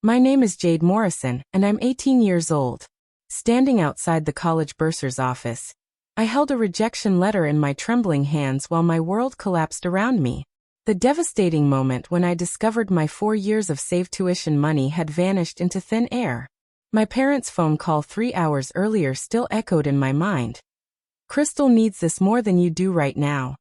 My name is Jade Morrison, and I'm 18 years old. Standing outside the college bursar's office, I held a rejection letter in my trembling hands while my world collapsed around me. The devastating moment when I discovered my 4 years of saved tuition money had vanished into thin air. My parents' phone call 3 hours earlier still echoed in my mind. Crystal needs this more than you do right now.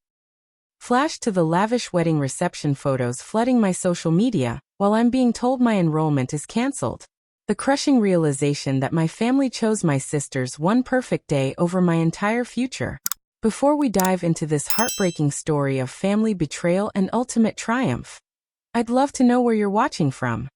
Flash to the lavish wedding reception photos flooding my social media, while I'm being told my enrollment is canceled. The crushing realization that my family chose my sister's one perfect day over my entire future. Before we dive into this heartbreaking story of family betrayal and ultimate triumph, I'd love to know where you're watching from.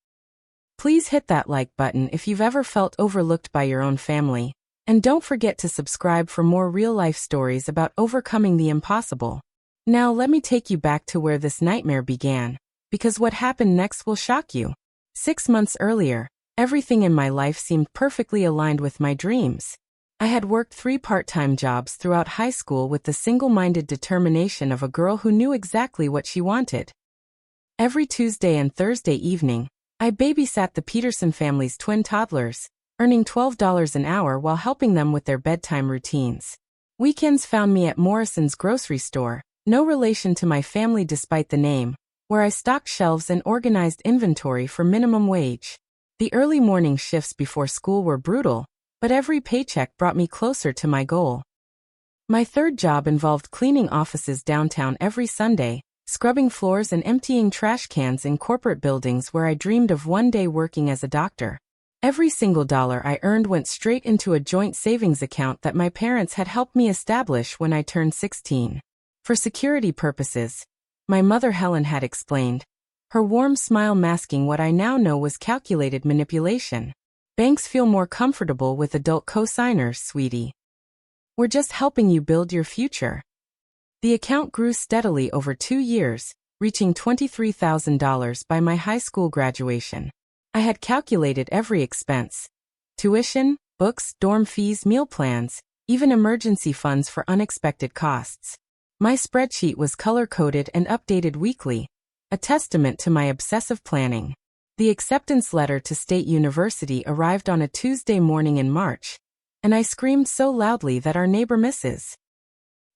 Please hit that like button if you've ever felt overlooked by your own family, and don't forget to subscribe for more real-life stories about overcoming the impossible. Now let me take you back to where this nightmare began, because what happened next will shock you. 6 months earlier, everything in my life seemed perfectly aligned with my dreams. I had worked 3 part-time jobs throughout high school with the single-minded determination of a girl who knew exactly what she wanted. Every Tuesday and Thursday evening, I babysat the Peterson family's twin toddlers, earning $12 an hour while helping them with their bedtime routines. Weekends found me at Morrison's grocery store, no relation to my family despite the name, where I stocked shelves and organized inventory for minimum wage. The early morning shifts before school were brutal, but every paycheck brought me closer to my goal. My third job involved cleaning offices downtown every Sunday, scrubbing floors and emptying trash cans in corporate buildings where I dreamed of one day working as a doctor. Every single dollar I earned went straight into a joint savings account that my parents had helped me establish when I turned 16. For security purposes, my mother Helen had explained, her warm smile masking what I now know was calculated manipulation. Banks feel more comfortable with adult co-signers, sweetie. We're just helping you build your future. The account grew steadily over 2 years, reaching $23,000 by my high school graduation. I had calculated every expense: tuition, books, dorm fees, meal plans, even emergency funds for unexpected costs. My spreadsheet was color-coded and updated weekly, a testament to my obsessive planning. The acceptance letter to State University arrived on a Tuesday morning in March, and I screamed so loudly that our neighbor Mrs.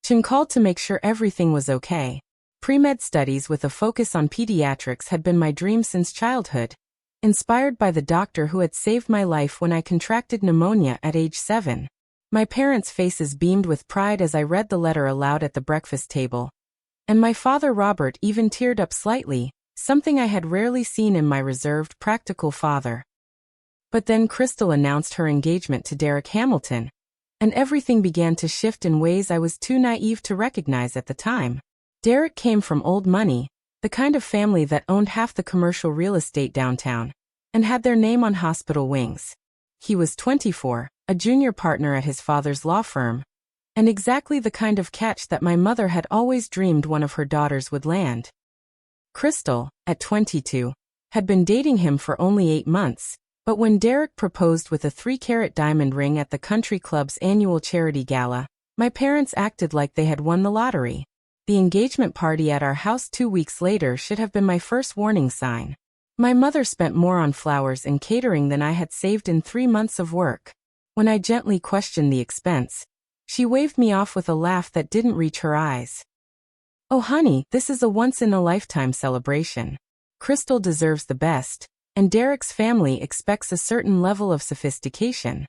Chen called to make sure everything was okay. Pre-med studies with a focus on pediatrics had been my dream since childhood, inspired by the doctor who had saved my life when I contracted pneumonia at age 7. My parents' faces beamed with pride as I read the letter aloud at the breakfast table. And my father Robert even teared up slightly, something I had rarely seen in my reserved, practical father. But then Crystal announced her engagement to Derek Hamilton, and everything began to shift in ways I was too naive to recognize at the time. Derek came from old money, the kind of family that owned half the commercial real estate downtown, and had their name on hospital wings. He was 24, a junior partner at his father's law firm, and exactly the kind of catch that my mother had always dreamed one of her daughters would land. Crystal, at 22, had been dating him for only 8 months, but when Derek proposed with a 3-carat diamond ring at the country club's annual charity gala, my parents acted like they had won the lottery. The engagement party at our house 2 weeks later should have been my first warning sign. My mother spent more on flowers and catering than I had saved in 3 months of work. When I gently questioned the expense, she waved me off with a laugh that didn't reach her eyes. "Oh honey, this is a once-in-a-lifetime celebration. Crystal deserves the best, and Derek's family expects a certain level of sophistication."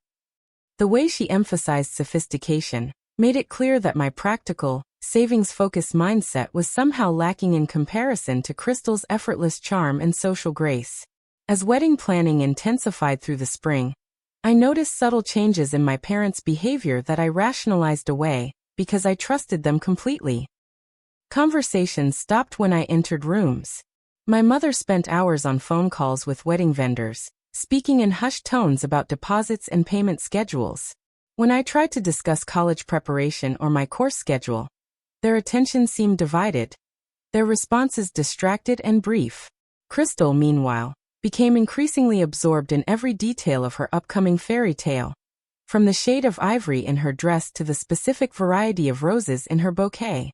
The way she emphasized sophistication made it clear that my practical, savings-focused mindset was somehow lacking in comparison to Crystal's effortless charm and social grace. As wedding planning intensified through the spring, I noticed subtle changes in my parents' behavior that I rationalized away, because I trusted them completely. Conversations stopped when I entered rooms. My mother spent hours on phone calls with wedding vendors, speaking in hushed tones about deposits and payment schedules. When I tried to discuss college preparation or my course schedule, their attention seemed divided, their responses distracted and brief. Crystal, meanwhile, became increasingly absorbed in every detail of her upcoming fairy tale, from the shade of ivory in her dress to the specific variety of roses in her bouquet.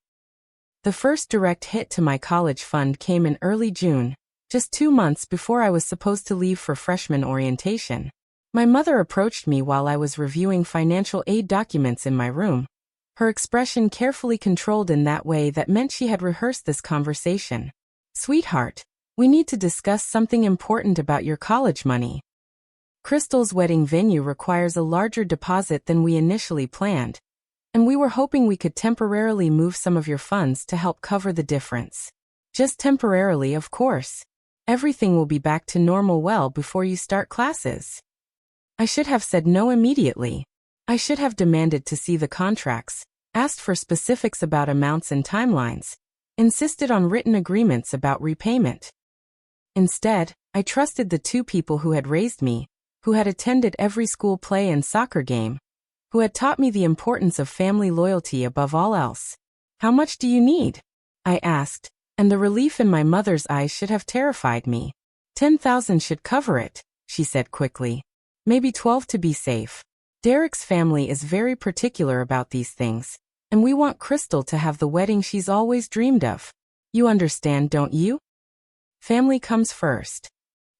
The first direct hit to my college fund came in early June. just 2 months before I was supposed to leave for freshman orientation. My mother approached me while I was reviewing financial aid documents in my room. Her expression carefully controlled in that way that meant she had rehearsed this conversation. "Sweetheart, we need to discuss something important about your college money. Crystal's wedding venue requires a larger deposit than we initially planned, and we were hoping we could temporarily move some of your funds to help cover the difference. Just temporarily, of course. Everything will be back to normal well before you start classes." I should have said no immediately. I should have demanded to see the contracts, asked for specifics about amounts and timelines, insisted on written agreements about repayment. Instead, I trusted the two people who had raised me, who had attended every school play and soccer game, who had taught me the importance of family loyalty above all else. "How much do you need?" I asked, and the relief in my mother's eyes should have terrified me. "10,000 should cover it," she said quickly. "Maybe 12 to be safe. Derek's family is very particular about these things, and we want Crystal to have the wedding she's always dreamed of. You understand, don't you? Family comes first.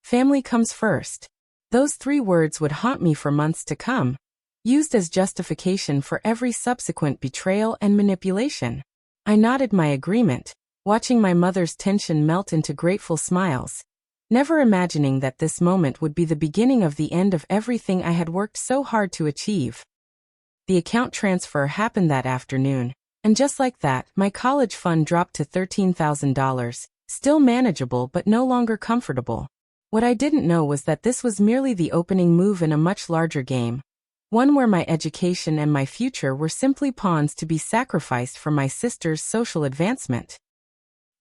Family comes first." Those 3 words would haunt me for months to come, used as justification for every subsequent betrayal and manipulation. I nodded my agreement, watching my mother's tension melt into grateful smiles, never imagining that this moment would be the beginning of the end of everything I had worked so hard to achieve. The account transfer happened that afternoon, and just like that, my college fund dropped to $13,000, still manageable but no longer comfortable. What I didn't know was that this was merely the opening move in a much larger game, one where my education and my future were simply pawns to be sacrificed for my sister's social advancement.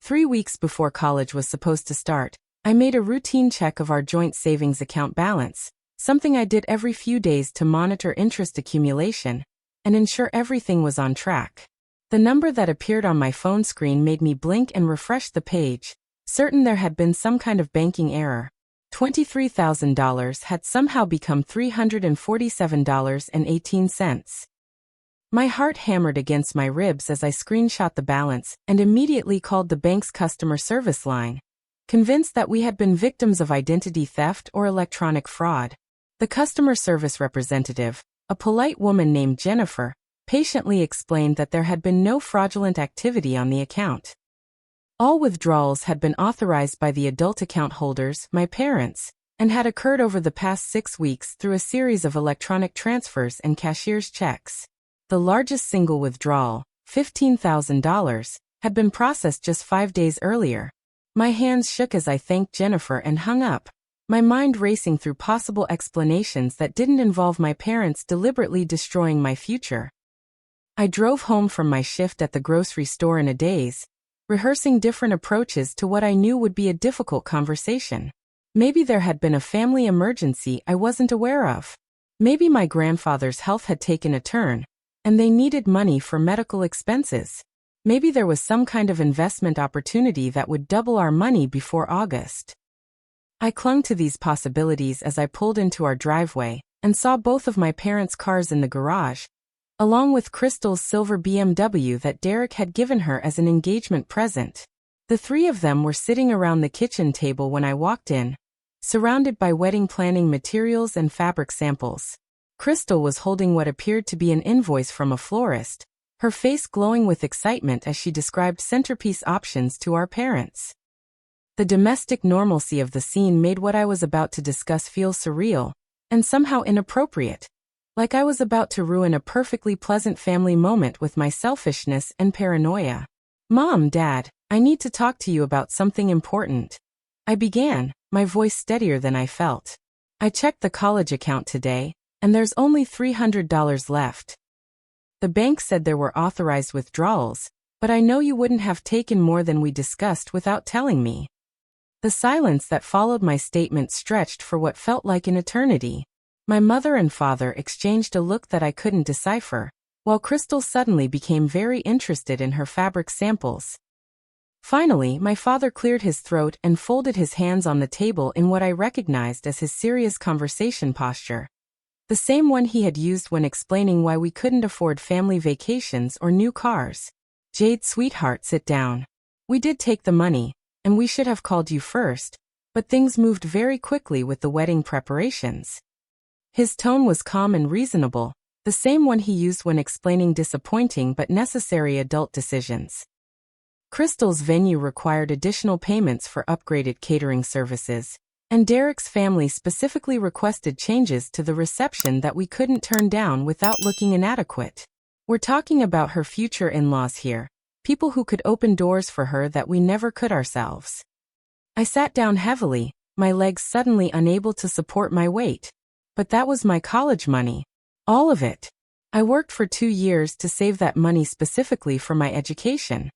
3 weeks before college was supposed to start, I made a routine check of our joint savings account balance, something I did every few days to monitor interest accumulation and ensure everything was on track. The number that appeared on my phone screen made me blink and refresh the page, certain there had been some kind of banking error. $23,000 had somehow become $347.18. My heart hammered against my ribs as I screenshot the balance and immediately called the bank's customer service line, convinced that we had been victims of identity theft or electronic fraud. The customer service representative, a polite woman named Jennifer, patiently explained that there had been no fraudulent activity on the account. All withdrawals had been authorized by the adult account holders, my parents, and had occurred over the past 6 weeks through a series of electronic transfers and cashier's checks. The largest single withdrawal, $15,000, had been processed just 5 days earlier. My hands shook as I thanked Jennifer and hung up, my mind racing through possible explanations that didn't involve my parents deliberately destroying my future. I drove home from my shift at the grocery store in a daze, rehearsing different approaches to what I knew would be a difficult conversation. Maybe there had been a family emergency I wasn't aware of. Maybe my grandfather's health had taken a turn, and they needed money for medical expenses. Maybe there was some kind of investment opportunity that would double our money before August. I clung to these possibilities as I pulled into our driveway and saw both of my parents' cars in the garage, along with Crystal's silver BMW that Derek had given her as an engagement present. The 3 of them were sitting around the kitchen table when I walked in, surrounded by wedding planning materials and fabric samples. Crystal was holding what appeared to be an invoice from a florist, her face glowing with excitement as she described centerpiece options to our parents. The domestic normalcy of the scene made what I was about to discuss feel surreal and somehow inappropriate, like I was about to ruin a perfectly pleasant family moment with my selfishness and paranoia. "Mom, Dad, I need to talk to you about something important," I began, my voice steadier than I felt. "I checked the college account today, and there's only $300 left. The bank said there were authorized withdrawals, but I know you wouldn't have taken more than we discussed without telling me." The silence that followed my statement stretched for what felt like an eternity. My mother and father exchanged a look that I couldn't decipher, while Crystal suddenly became very interested in her fabric samples. Finally, my father cleared his throat and folded his hands on the table in what I recognized as his serious conversation posture, the same one he had used when explaining why we couldn't afford family vacations or new cars. "Jade, sweetheart, sit down. We did take the money, and we should have called you first, But things moved very quickly with the wedding preparations. His tone was calm and reasonable, the same one he used when explaining disappointing but necessary adult decisions. Crystal's venue required additional payments for upgraded catering services, and Derek's family specifically requested changes to the reception that we couldn't turn down without looking inadequate. We're talking about her future in-laws here, people who could open doors for her that we never could ourselves. I sat down heavily, my legs suddenly unable to support my weight. But that was my college money. All of it. I worked for 2 years to save that money specifically for my education.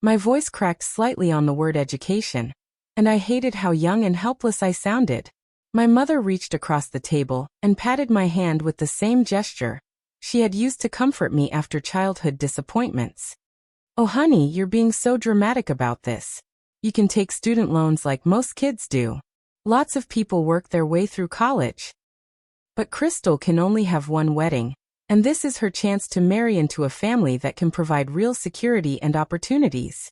My voice cracked slightly on the word education, and I hated how young and helpless I sounded. My mother reached across the table and patted my hand with the same gesture she had used to comfort me after childhood disappointments. "Oh honey, you're being so dramatic about this. You can take student loans like most kids do. Lots of people work their way through college. But Crystal can only have one wedding, and this is her chance to marry into a family that can provide real security and opportunities."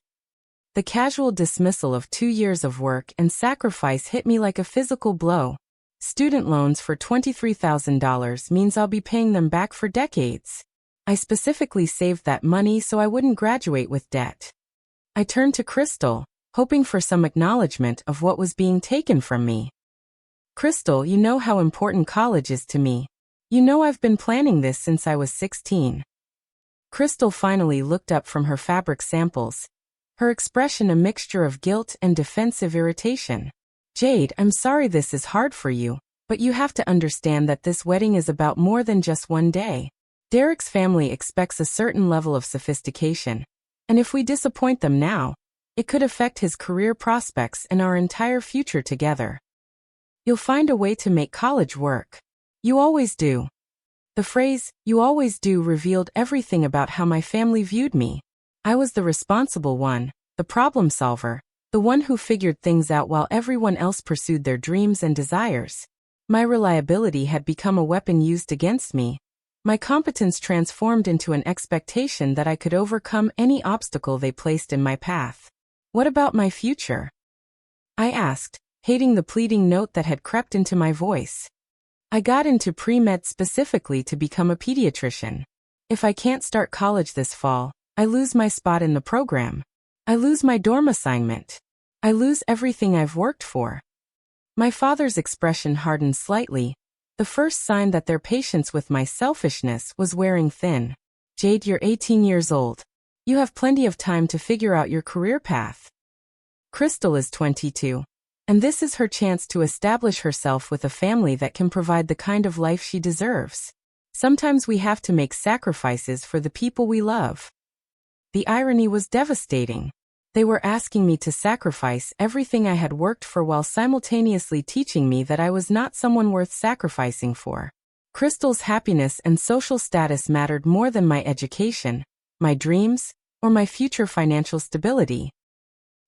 The casual dismissal of 2 years of work and sacrifice hit me like a physical blow. Student loans for $23,000 means I'll be paying them back for decades. I specifically saved that money so I wouldn't graduate with debt. I turned to Crystal, hoping for some acknowledgement of what was being taken from me. "Crystal, you know how important college is to me. You know I've been planning this since I was 16. Crystal finally looked up from her fabric samples, her expression a mixture of guilt and defensive irritation. "Jade, I'm sorry this is hard for you, but you have to understand that this wedding is about more than just one day. Derek's family expects a certain level of sophistication, and if we disappoint them now, it could affect his career prospects and our entire future together. You'll find a way to make college work. You always do." The phrase, "you always do," revealed everything about how my family viewed me. I was the responsible one, the problem solver, the one who figured things out while everyone else pursued their dreams and desires. My reliability had become a weapon used against me. My competence transformed into an expectation that I could overcome any obstacle they placed in my path. "What about my future?" I asked, hating the pleading note that had crept into my voice. "I got into pre-med specifically to become a pediatrician. If I can't start college this fall, I lose my spot in the program. I lose my dorm assignment. I lose everything I've worked for." My father's expression hardened slightly, the first sign that their patience with my selfishness was wearing thin. "Jade, you're 18 years old. You have plenty of time to figure out your career path. Crystal is 22. And this is her chance to establish herself with a family that can provide the kind of life she deserves. Sometimes we have to make sacrifices for the people we love." The irony was devastating. They were asking me to sacrifice everything I had worked for while simultaneously teaching me that I was not someone worth sacrificing for. Crystal's happiness and social status mattered more than my education, my dreams, or my future financial stability.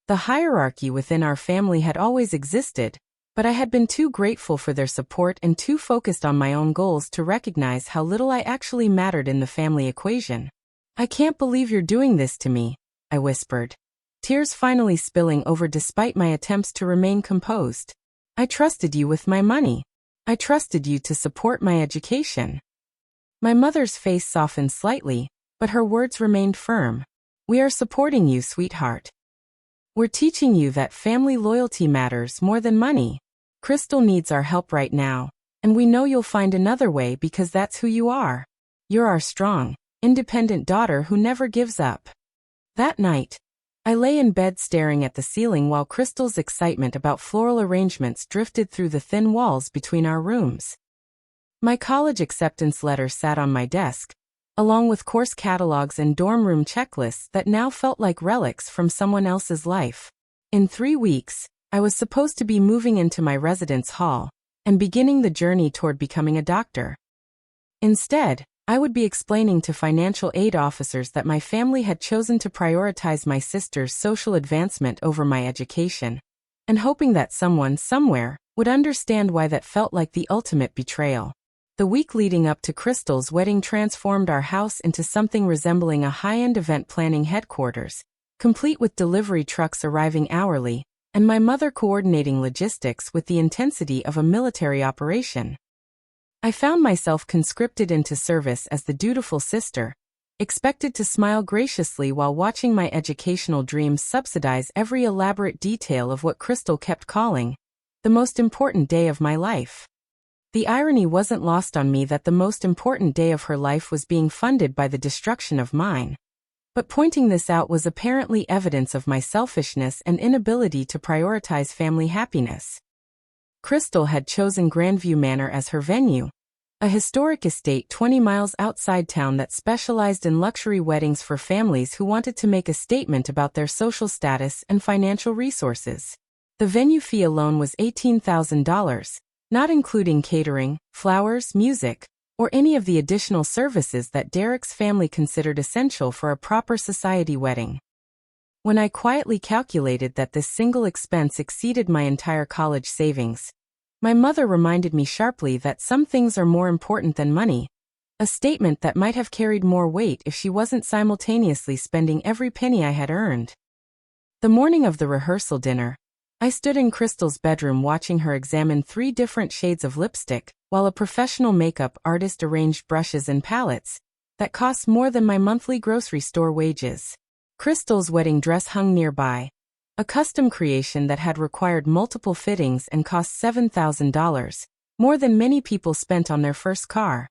The hierarchy within our family had always existed, but I had been too grateful for their support and too focused on my own goals to recognize how little I actually mattered in the family equation. "I can't believe you're doing this to me," I whispered, tears finally spilling over despite my attempts to remain composed. "I trusted you with my money. I trusted you to support my education." My mother's face softened slightly, but her words remained firm. "We are supporting you, sweetheart. We're teaching you that family loyalty matters more than money. Crystal needs our help right now, and we know you'll find another way because that's who you are. You're our strong, independent daughter who never gives up." That night, I lay in bed staring at the ceiling while Crystal's excitement about floral arrangements drifted through the thin walls between our rooms. My college acceptance letter sat on my desk, along with course catalogs and dorm room checklists that now felt like relics from someone else's life. In 3 weeks, I was supposed to be moving into my residence hall and beginning the journey toward becoming a doctor. Instead, I would be explaining to financial aid officers that my family had chosen to prioritize my sister's social advancement over my education, and hoping that someone somewhere would understand why that felt like the ultimate betrayal. The week leading up to Crystal's wedding transformed our house into something resembling a high-end event planning headquarters, complete with delivery trucks arriving hourly, and my mother coordinating logistics with the intensity of a military operation. I found myself conscripted into service as the dutiful sister, expected to smile graciously while watching my educational dreams subsidize every elaborate detail of what Crystal kept calling the most important day of my life. The irony wasn't lost on me that the most important day of her life was being funded by the destruction of mine. But pointing this out was apparently evidence of my selfishness and inability to prioritize family happiness. Crystal had chosen Grandview Manor as her venue, a historic estate 20 miles outside town that specialized in luxury weddings for families who wanted to make a statement about their social status and financial resources. The venue fee alone was $18,000, not including catering, flowers, music, or any of the additional services that Derek's family considered essential for a proper society wedding. When I quietly calculated that this single expense exceeded my entire college savings, my mother reminded me sharply that some things are more important than money, a statement that might have carried more weight if she wasn't simultaneously spending every penny I had earned. The morning of the rehearsal dinner, I stood in Crystal's bedroom watching her examine 3 different shades of lipstick, while a professional makeup artist arranged brushes and palettes that cost more than my monthly grocery store wages. Crystal's wedding dress hung nearby, a custom creation that had required multiple fittings and cost $7,000, more than many people spent on their first car.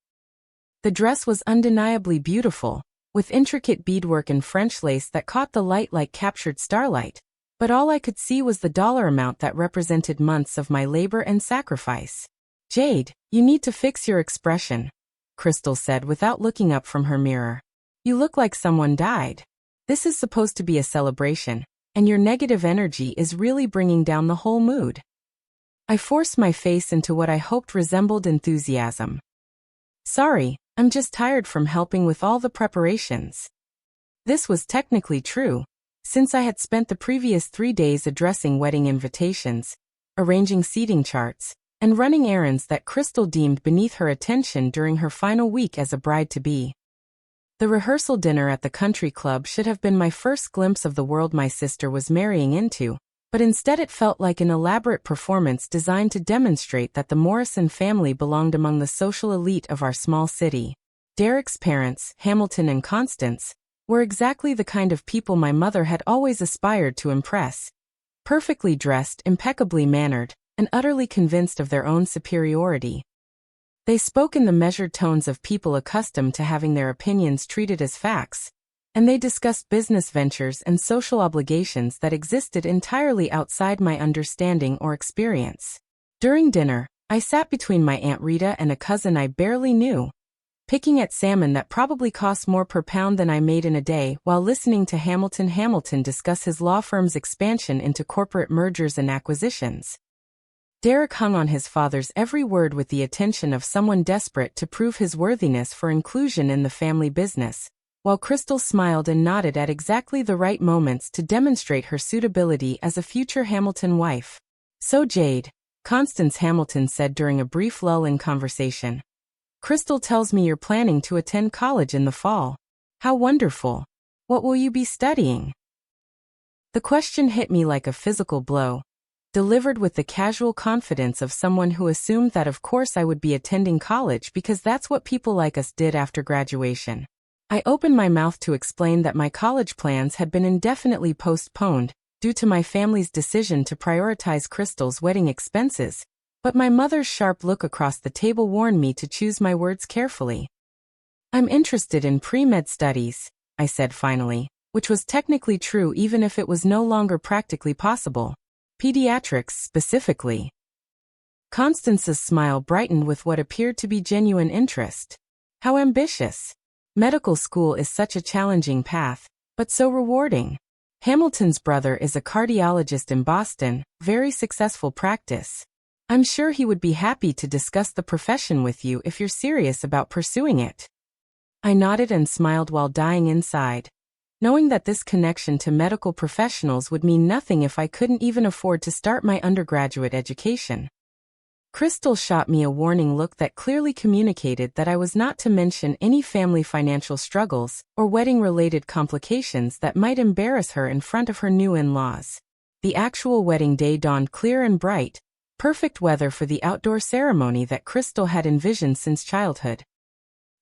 The dress was undeniably beautiful, with intricate beadwork and French lace that caught the light like captured starlight, but all I could see was the dollar amount that represented months of my labor and sacrifice. "Jade, you need to fix your expression," Crystal said without looking up from her mirror. "You look like someone died. This is supposed to be a celebration, and your negative energy is really bringing down the whole mood." I forced my face into what I hoped resembled enthusiasm. "Sorry, I'm just tired from helping with all the preparations." This was technically true, since I had spent the previous 3 days addressing wedding invitations, arranging seating charts, and running errands that Crystal deemed beneath her attention during her final week as a bride-to-be. The rehearsal dinner at the country club should have been my first glimpse of the world my sister was marrying into, but instead it felt like an elaborate performance designed to demonstrate that the Morrison family belonged among the social elite of our small city. Derek's parents, Hamilton and Constance, were exactly the kind of people my mother had always aspired to impress. Perfectly dressed, impeccably mannered, and utterly convinced of their own superiority. They spoke in the measured tones of people accustomed to having their opinions treated as facts, and they discussed business ventures and social obligations that existed entirely outside my understanding or experience. During dinner, I sat between my Aunt Rita and a cousin I barely knew, picking at salmon that probably cost more per pound than I made in a day while listening to Hamilton discuss his law firm's expansion into corporate mergers and acquisitions. Derek hung on his father's every word with the attention of someone desperate to prove his worthiness for inclusion in the family business, while Crystal smiled and nodded at exactly the right moments to demonstrate her suitability as a future Hamilton wife. "So Jade," Constance Hamilton said during a brief lull in conversation, "Crystal tells me you're planning to attend college in the fall. How wonderful. What will you be studying?" The question hit me like a physical blow, delivered with the casual confidence of someone who assumed that of course I would be attending college because that's what people like us did after graduation. I opened my mouth to explain that my college plans had been indefinitely postponed due to my family's decision to prioritize Crystal's wedding expenses, but my mother's sharp look across the table warned me to choose my words carefully. "I'm interested in pre-med studies," I said finally, which was technically true even if it was no longer practically possible. "Pediatrics specifically." Constance's smile brightened with what appeared to be genuine interest. "How ambitious. Medical school is such a challenging path, but so rewarding. Hamilton's brother is a cardiologist in Boston, very successful practice. I'm sure he would be happy to discuss the profession with you if you're serious about pursuing it." I nodded and smiled while dying inside, knowing that this connection to medical professionals would mean nothing if I couldn't even afford to start my undergraduate education. Crystal shot me a warning look that clearly communicated that I was not to mention any family financial struggles or wedding-related complications that might embarrass her in front of her new in-laws. the actual wedding day dawned clear and bright, perfect weather for the outdoor ceremony that Crystal had envisioned since childhood.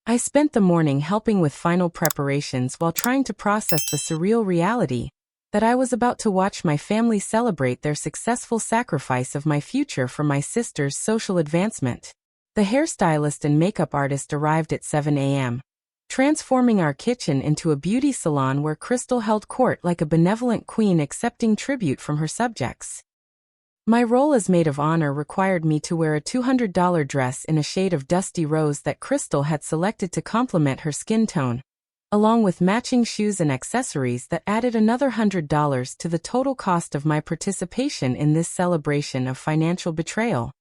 I spent the morning helping with final preparations while trying to process the surreal reality that I was about to watch my family celebrate their successful sacrifice of my future for my sister's social advancement. The hairstylist and makeup artist arrived at 7 a.m., transforming our kitchen into a beauty salon where Crystal held court like a benevolent queen accepting tribute from her subjects. My role as maid of honor required me to wear a $200 dress in a shade of dusty rose that Crystal had selected to complement her skin tone, along with matching shoes and accessories that added another $100 to the total cost of my participation in this celebration of financial betrayal.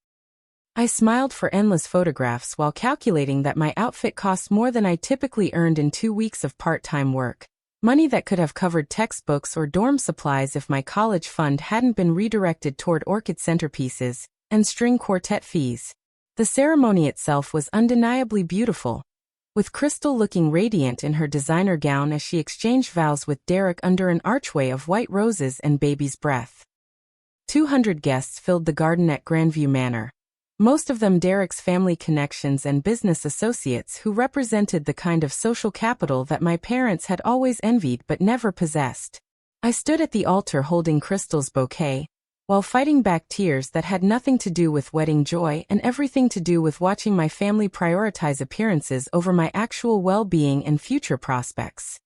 I smiled for endless photographs while calculating that my outfit cost more than I typically earned in 2 weeks of part-time work, money that could have covered textbooks or dorm supplies if my college fund hadn't been redirected toward orchid centerpieces and string quartet fees. The ceremony itself was undeniably beautiful, with Crystal looking radiant in her designer gown as she exchanged vows with Derek under an archway of white roses and baby's breath. 200 guests filled the garden at Grandview Manor, most of them Derek's family connections and business associates who represented the kind of social capital that my parents had always envied but never possessed. I stood at the altar holding Crystal's bouquet, while fighting back tears that had nothing to do with wedding joy and everything to do with watching my family prioritize appearances over my actual well-being and future prospects.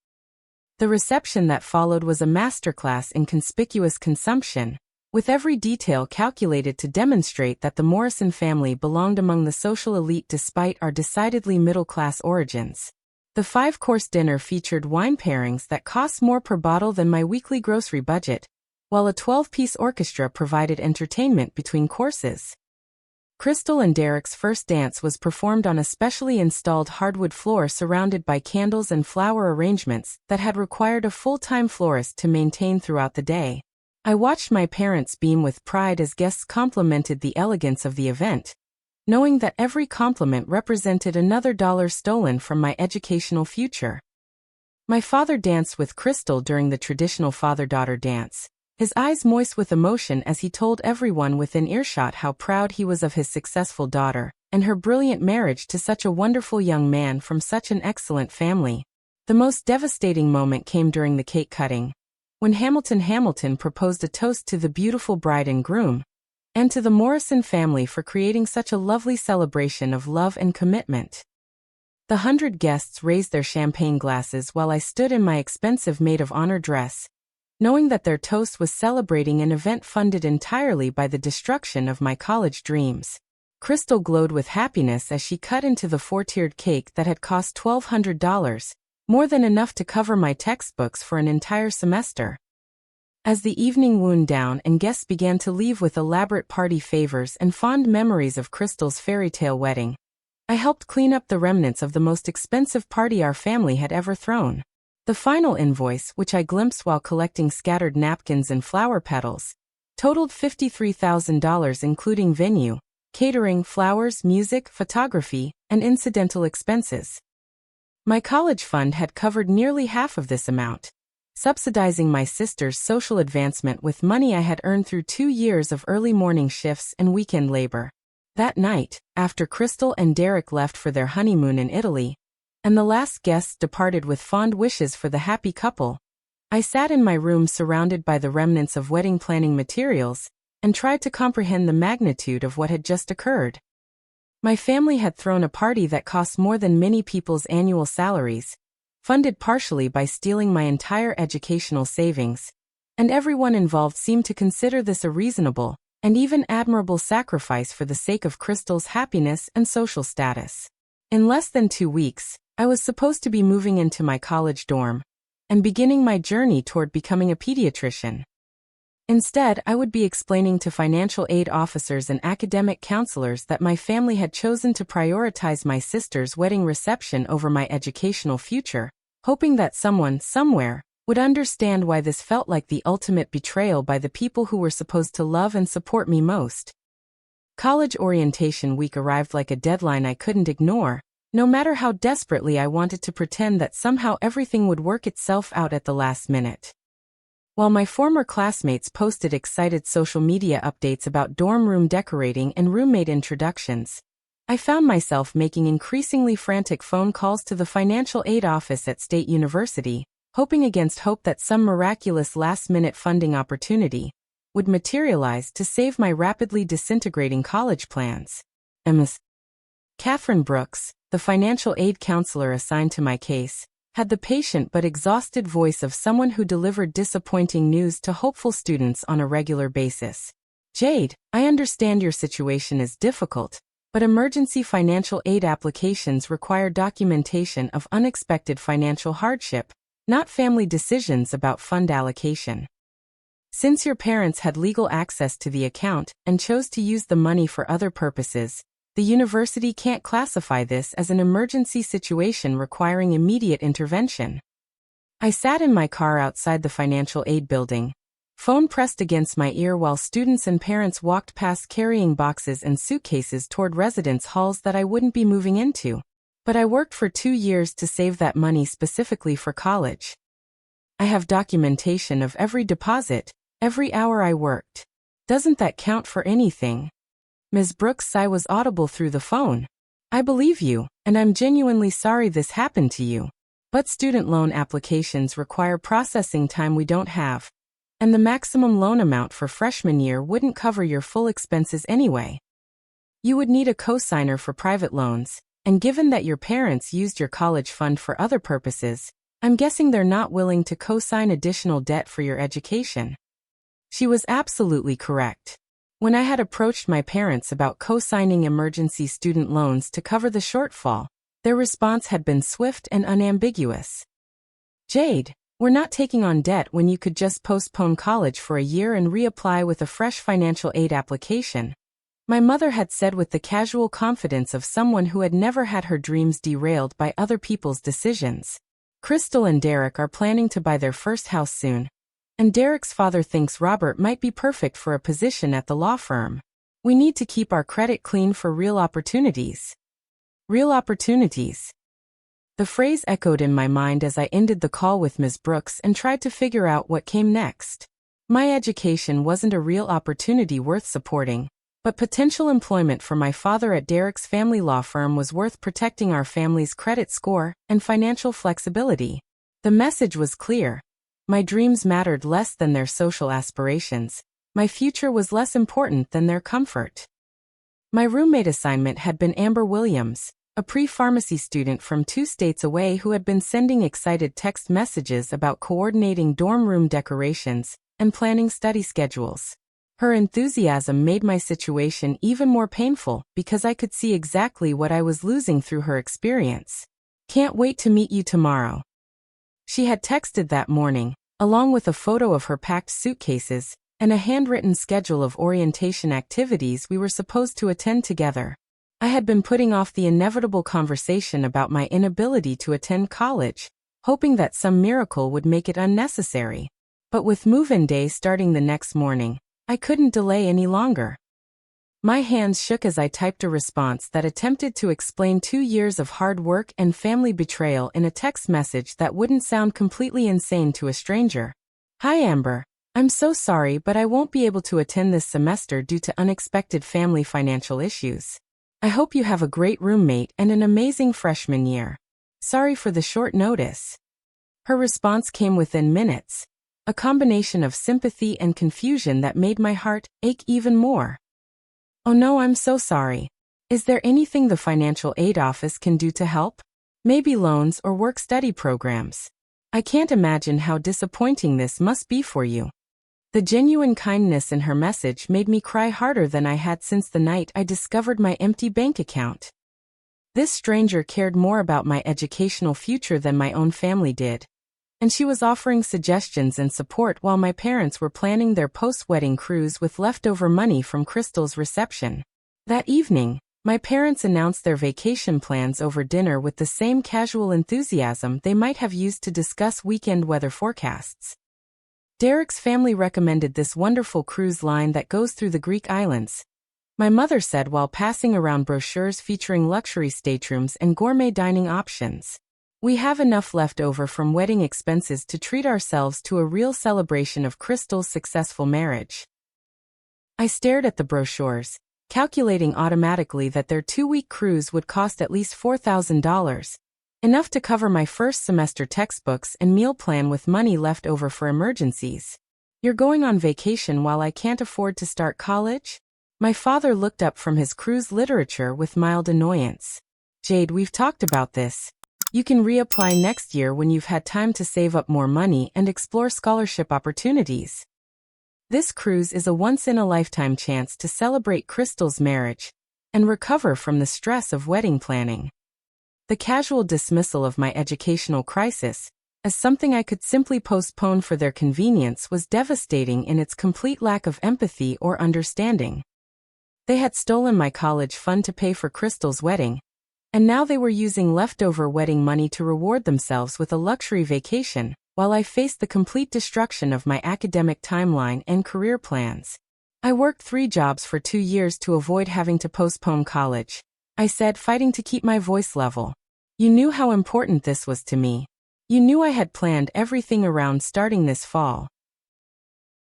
The reception that followed was a masterclass in conspicuous consumption, with every detail calculated to demonstrate that the Morrison family belonged among the social elite despite our decidedly middle-class origins. The 5-course dinner featured wine pairings that cost more per bottle than my weekly grocery budget, while a 12-piece orchestra provided entertainment between courses. Crystal and Derek's first dance was performed on a specially installed hardwood floor surrounded by candles and flower arrangements that had required a full-time florist to maintain throughout the day. I watched my parents beam with pride as guests complimented the elegance of the event, knowing that every compliment represented another dollar stolen from my educational future. My father danced with Crystal during the traditional father-daughter dance, his eyes moist with emotion as he told everyone within earshot how proud he was of his successful daughter and her brilliant marriage to such a wonderful young man from such an excellent family. The most devastating moment came during the cake cutting, when Hamilton proposed a toast to the beautiful bride and groom, and to the Morrison family for creating such a lovely celebration of love and commitment. The 100 guests raised their champagne glasses while I stood in my expensive maid of honor dress, knowing that their toast was celebrating an event funded entirely by the destruction of my college dreams. Crystal glowed with happiness as she cut into the 4-tiered cake that had cost $1,200, more than enough to cover my textbooks for an entire semester. As the evening wound down and guests began to leave with elaborate party favors and fond memories of Crystal's fairy tale wedding, I helped clean up the remnants of the most expensive party our family had ever thrown. The final invoice, which I glimpsed while collecting scattered napkins and flower petals, totaled $53,000 including venue, catering, flowers, music, photography, and incidental expenses. My college fund had covered nearly half of this amount, subsidizing my sister's social advancement with money I had earned through 2 years of early morning shifts and weekend labor. That night, after Crystal and Derek left for their honeymoon in Italy, and the last guests departed with fond wishes for the happy couple, I sat in my room surrounded by the remnants of wedding planning materials and tried to comprehend the magnitude of what had just occurred. My family had thrown a party that cost more than many people's annual salaries, funded partially by stealing my entire educational savings, and everyone involved seemed to consider this a reasonable and even admirable sacrifice for the sake of Crystal's happiness and social status. In less than 2 weeks, I was supposed to be moving into my college dorm and beginning my journey toward becoming a pediatrician. Instead, I would be explaining to financial aid officers and academic counselors that my family had chosen to prioritize my sister's wedding reception over my educational future, hoping that someone, somewhere, would understand why this felt like the ultimate betrayal by the people who were supposed to love and support me most. College orientation week arrived like a deadline I couldn't ignore, no matter how desperately I wanted to pretend that somehow everything would work itself out at the last minute. While my former classmates posted excited social media updates about dorm room decorating and roommate introductions, I found myself making increasingly frantic phone calls to the financial aid office at State University, hoping against hope that some miraculous last-minute funding opportunity would materialize to save my rapidly disintegrating college plans. Ms. Catherine Brooks, the financial aid counselor assigned to my case, had the patient but exhausted voice of someone who delivered disappointing news to hopeful students on a regular basis. Jade, I understand your situation is difficult, but emergency financial aid applications require documentation of unexpected financial hardship, not family decisions about fund allocation. Since your parents had legal access to the account and chose to use the money for other purposes, the university can't classify this as an emergency situation requiring immediate intervention. I sat in my car outside the financial aid building, phone pressed against my ear while students and parents walked past carrying boxes and suitcases toward residence halls that I wouldn't be moving into. But I worked for 2 years to save that money specifically for college. I have documentation of every deposit, every hour I worked. Doesn't that count for anything? Ms. Brooks' sigh was audible through the phone. I believe you, and I'm genuinely sorry this happened to you. But student loan applications require processing time we don't have, and the maximum loan amount for freshman year wouldn't cover your full expenses anyway. You would need a cosigner for private loans, and given that your parents used your college fund for other purposes, I'm guessing they're not willing to cosign additional debt for your education. She was absolutely correct. When I had approached my parents about co-signing emergency student loans to cover the shortfall, their response had been swift and unambiguous. Jade, we're not taking on debt when you could just postpone college for a year and reapply with a fresh financial aid application, my mother had said with the casual confidence of someone who had never had her dreams derailed by other people's decisions. Crystal and Derek are planning to buy their first house soon, and Derek's father thinks Robert might be perfect for a position at the law firm. We need to keep our credit clean for real opportunities. Real opportunities. The phrase echoed in my mind as I ended the call with Ms. Brooks and tried to figure out what came next. My education wasn't a real opportunity worth supporting, but potential employment for my father at Derek's family law firm was worth protecting our family's credit score and financial flexibility. The message was clear. My dreams mattered less than their social aspirations. My future was less important than their comfort. My roommate assignment had been Amber Williams, a pre-pharmacy student from 2 states away who had been sending excited text messages about coordinating dorm room decorations and planning study schedules. Her enthusiasm made my situation even more painful because I could see exactly what I was losing through her experience. Can't wait to meet you tomorrow. She had texted that morning, along with a photo of her packed suitcases and a handwritten schedule of orientation activities we were supposed to attend together. I had been putting off the inevitable conversation about my inability to attend college, hoping that some miracle would make it unnecessary. But with move-in day starting the next morning, I couldn't delay any longer. My hands shook as I typed a response that attempted to explain 2 years of hard work and family betrayal in a text message that wouldn't sound completely insane to a stranger. Hi Amber, I'm so sorry but I won't be able to attend this semester due to unexpected family financial issues. I hope you have a great roommate and an amazing freshman year. Sorry for the short notice. Her response came within minutes, a combination of sympathy and confusion that made my heart ache even more. Oh no, I'm so sorry. Is there anything the financial aid office can do to help? Maybe loans or work-study programs. I can't imagine how disappointing this must be for you. The genuine kindness in her message made me cry harder than I had since the night I discovered my empty bank account. This stranger cared more about my educational future than my own family did, and she was offering suggestions and support while my parents were planning their post-wedding cruise with leftover money from Crystal's reception. That evening, my parents announced their vacation plans over dinner with the same casual enthusiasm they might have used to discuss weekend weather forecasts. Derek's family recommended this wonderful cruise line that goes through the Greek islands, my mother said while passing around brochures featuring luxury staterooms and gourmet dining options. We have enough left over from wedding expenses to treat ourselves to a real celebration of Crystal's successful marriage. I stared at the brochures, calculating automatically that their 2-week cruise would cost at least $4,000, enough to cover my first semester textbooks and meal plan with money left over for emergencies. You're going on vacation while I can't afford to start college? My father looked up from his cruise literature with mild annoyance. Jade, we've talked about this. You can reapply next year when you've had time to save up more money and explore scholarship opportunities. This cruise is a once-in-a-lifetime chance to celebrate Crystal's marriage and recover from the stress of wedding planning. The casual dismissal of my educational crisis as something I could simply postpone for their convenience was devastating in its complete lack of empathy or understanding. They had stolen my college fund to pay for Crystal's wedding, and now they were using leftover wedding money to reward themselves with a luxury vacation, while I faced the complete destruction of my academic timeline and career plans. I worked 3 jobs for 2 years to avoid having to postpone college, I said, fighting to keep my voice level. You knew how important this was to me. You knew I had planned everything around starting this fall.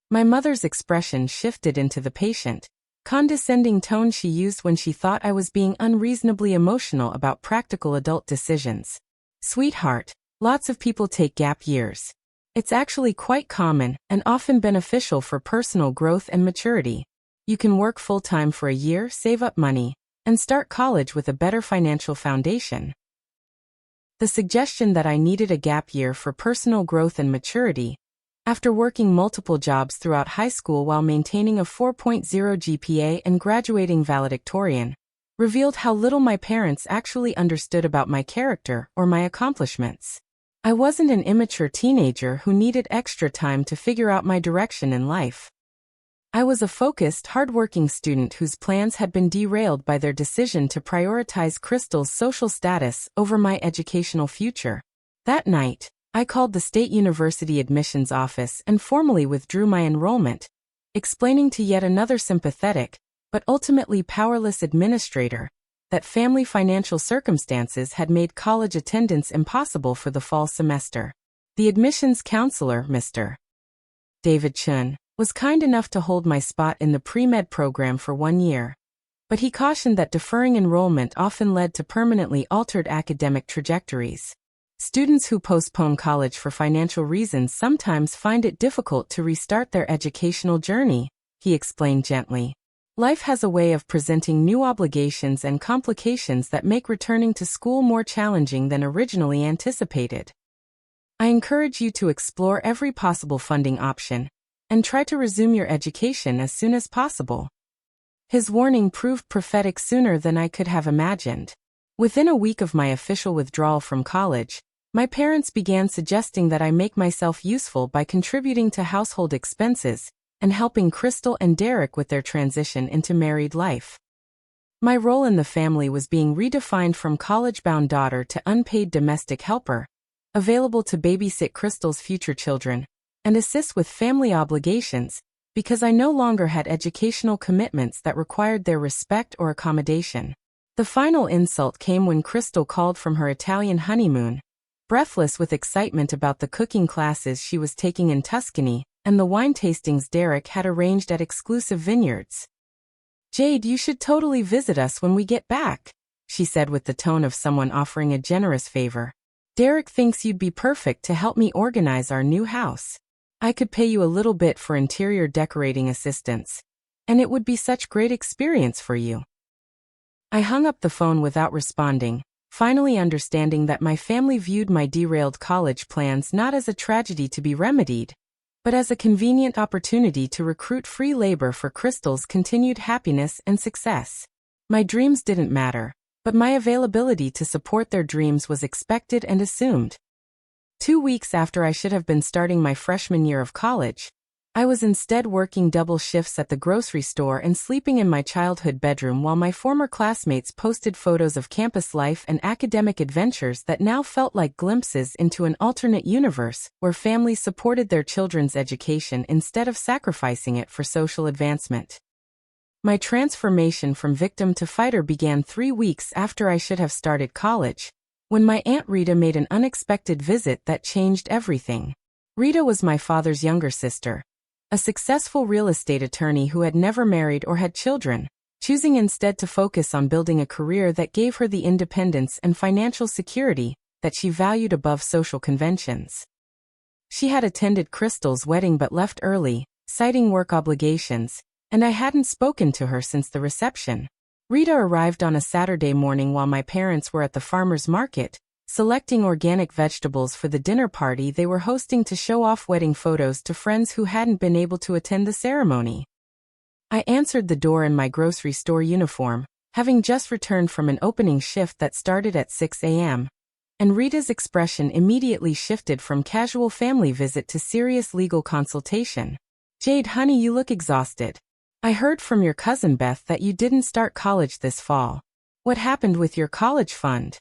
My mother's expression shifted into the patient, condescending tone she used when she thought I was being unreasonably emotional about practical adult decisions. Sweetheart, lots of people take gap years. It's actually quite common and often beneficial for personal growth and maturity. You can work full-time for a year, save up money, and start college with a better financial foundation. The suggestion that I needed a gap year for personal growth and maturity, after working multiple jobs throughout high school while maintaining a 4.0 GPA and graduating valedictorian, revealed how little my parents actually understood about my character or my accomplishments. I wasn't an immature teenager who needed extra time to figure out my direction in life. I was a focused, hardworking student whose plans had been derailed by their decision to prioritize Crystal's social status over my educational future. That night, I called the State University admissions office and formally withdrew my enrollment, explaining to yet another sympathetic, but ultimately powerless administrator, that family financial circumstances had made college attendance impossible for the fall semester. The admissions counselor, Mr. David Chun, was kind enough to hold my spot in the pre-med program for 1 year. But he cautioned that deferring enrollment often led to permanently altered academic trajectories. Students who postpone college for financial reasons sometimes find it difficult to restart their educational journey, he explained gently. Life has a way of presenting new obligations and complications that make returning to school more challenging than originally anticipated. I encourage you to explore every possible funding option and try to resume your education as soon as possible. His warning proved prophetic sooner than I could have imagined. Within a week of my official withdrawal from college, my parents began suggesting that I make myself useful by contributing to household expenses and helping Crystal and Derek with their transition into married life. My role in the family was being redefined from college-bound daughter to unpaid domestic helper, available to babysit Crystal's future children and assist with family obligations, because I no longer had educational commitments that required their respect or accommodation. The final insult came when Crystal called from her Italian honeymoon, breathless with excitement about the cooking classes she was taking in Tuscany and the wine tastings Derek had arranged at exclusive vineyards. "Jade, you should totally visit us when we get back," she said with the tone of someone offering a generous favor. "Derek thinks you'd be perfect to help me organize our new house. I could pay you a little bit for interior decorating assistance, and it would be such great experience for you." I hung up the phone without responding, finally understanding that my family viewed my derailed college plans not as a tragedy to be remedied, but as a convenient opportunity to recruit free labor for Crystal's continued happiness and success. My dreams didn't matter, but my availability to support their dreams was expected and assumed. 2 weeks after I should have been starting my freshman year of college, I was instead working double shifts at the grocery store and sleeping in my childhood bedroom while my former classmates posted photos of campus life and academic adventures that now felt like glimpses into an alternate universe where families supported their children's education instead of sacrificing it for social advancement. My transformation from victim to fighter began 3 weeks after I should have started college, when my Aunt Rita made an unexpected visit that changed everything. Rita was my father's younger sister, a successful real estate attorney who had never married or had children, choosing instead to focus on building a career that gave her the independence and financial security that she valued above social conventions. She had attended Crystal's wedding but left early, citing work obligations, and I hadn't spoken to her since the reception. Rita arrived on a Saturday morning while my parents were at the farmer's market, selecting organic vegetables for the dinner party they were hosting to show off wedding photos to friends who hadn't been able to attend the ceremony. I answered the door in my grocery store uniform, having just returned from an opening shift that started at 6 a.m., and Rita's expression immediately shifted from casual family visit to serious legal consultation. "Jade, honey, you look exhausted. I heard from your cousin Beth that you didn't start college this fall. What happened with your college fund?"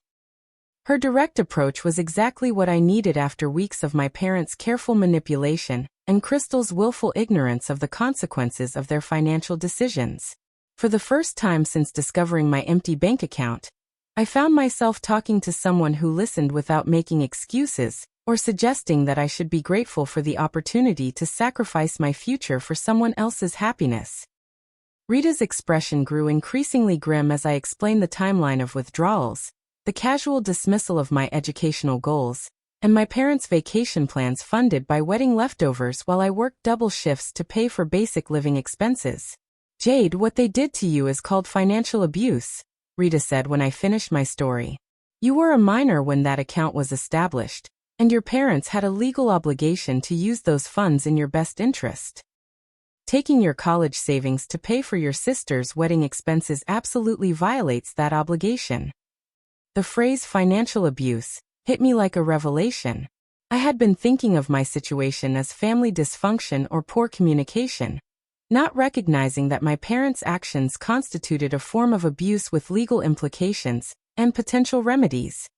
Her direct approach was exactly what I needed after weeks of my parents' careful manipulation and Crystal's willful ignorance of the consequences of their financial decisions. For the first time since discovering my empty bank account, I found myself talking to someone who listened without making excuses or suggesting that I should be grateful for the opportunity to sacrifice my future for someone else's happiness. Rita's expression grew increasingly grim as I explained the timeline of withdrawals, the casual dismissal of my educational goals, and my parents' vacation plans funded by wedding leftovers while I worked double shifts to pay for basic living expenses. "Jade, what they did to you is called financial abuse," Rita said when I finished my story. "You were a minor when that account was established, and your parents had a legal obligation to use those funds in your best interest. Taking your college savings to pay for your sister's wedding expenses absolutely violates that obligation." The phrase financial abuse hit me like a revelation. I had been thinking of my situation as family dysfunction or poor communication, not recognizing that my parents' actions constituted a form of abuse with legal implications and potential remedies.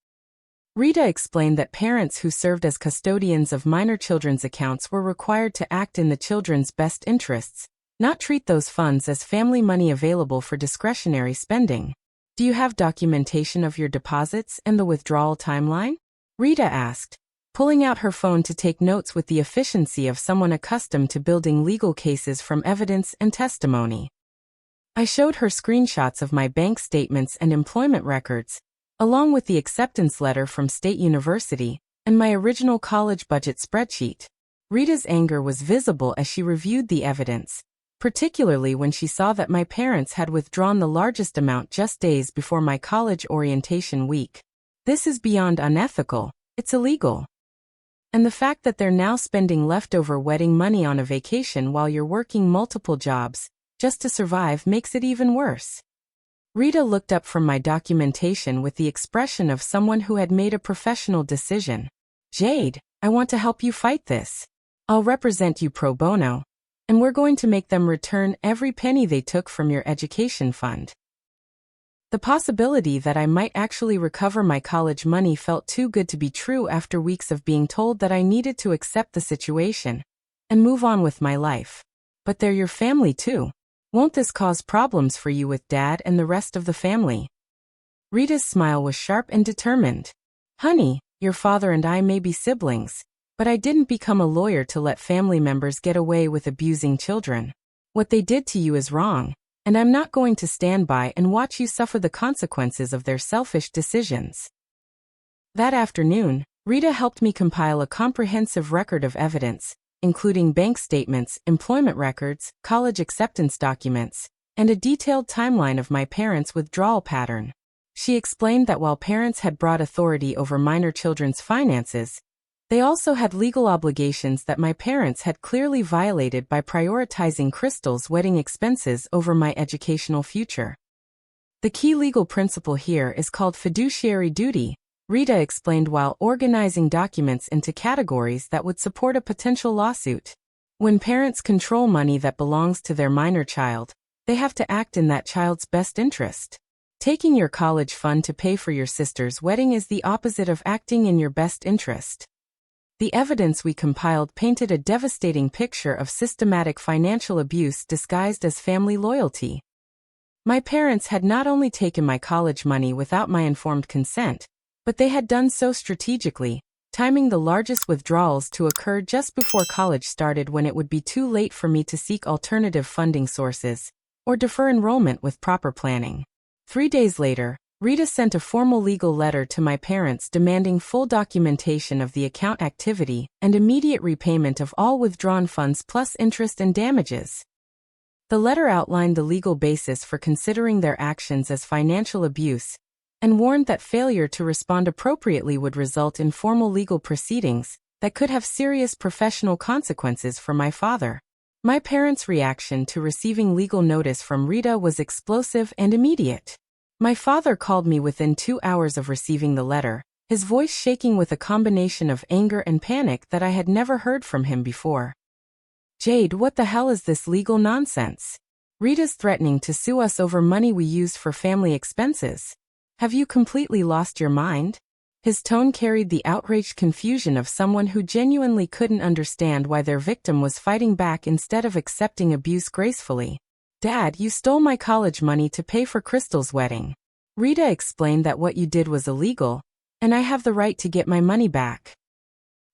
Rita explained that parents who served as custodians of minor children's accounts were required to act in the children's best interests, not treat those funds as family money available for discretionary spending. "Do you have documentation of your deposits and the withdrawal timeline?" Rita asked, pulling out her phone to take notes with the efficiency of someone accustomed to building legal cases from evidence and testimony. I showed her screenshots of my bank statements and employment records, along with the acceptance letter from State University and my original college budget spreadsheet. Rita's anger was visible as she reviewed the evidence, particularly when she saw that my parents had withdrawn the largest amount just days before my college orientation week. "This is beyond unethical, it's illegal. And the fact that they're now spending leftover wedding money on a vacation while you're working multiple jobs, just to survive, makes it even worse." Rita looked up from my documentation with the expression of someone who had made a professional decision. "Jade, I want to help you fight this. I'll represent you pro bono, and we're going to make them return every penny they took from your education fund." The possibility that I might actually recover my college money felt too good to be true after weeks of being told that I needed to accept the situation and move on with my life. "But they're your family too. Won't this cause problems for you with Dad and the rest of the family?" Rita's smile was sharp and determined. "Honey, your father and I may be siblings, but I didn't become a lawyer to let family members get away with abusing children. What they did to you is wrong, and I'm not going to stand by and watch you suffer the consequences of their selfish decisions." That afternoon, Rita helped me compile a comprehensive record of evidence, including bank statements, employment records, college acceptance documents, and a detailed timeline of my parents' withdrawal pattern. She explained that while parents had broad authority over minor children's finances, they also had legal obligations that my parents had clearly violated by prioritizing Crystal's wedding expenses over my educational future. "The key legal principle here is called fiduciary duty," Rita explained while organizing documents into categories that would support a potential lawsuit. "When parents control money that belongs to their minor child, they have to act in that child's best interest. Taking your college fund to pay for your sister's wedding is the opposite of acting in your best interest." The evidence we compiled painted a devastating picture of systematic financial abuse disguised as family loyalty. My parents had not only taken my college money without my informed consent, But they had done so strategically, timing the largest withdrawals to occur just before college started when it would be too late for me to seek alternative funding sources or defer enrollment with proper planning. 3 days later, Rita sent a formal legal letter to my parents demanding full documentation of the account activity and immediate repayment of all withdrawn funds plus interest and damages. The letter outlined the legal basis for considering their actions as financial abuse and warned that failure to respond appropriately would result in formal legal proceedings that could have serious professional consequences for my father. My parents' reaction to receiving legal notice from Rita was explosive and immediate. My father called me within 2 hours of receiving the letter, his voice shaking with a combination of anger and panic that I had never heard from him before. "Jade, what the hell is this legal nonsense? Rita's threatening to sue us over money we used for family expenses. Have you completely lost your mind?" His tone carried the outraged confusion of someone who genuinely couldn't understand why their victim was fighting back instead of accepting abuse gracefully. "Dad, you stole my college money to pay for Crystal's wedding. Rita explained that what you did was illegal, and I have the right to get my money back."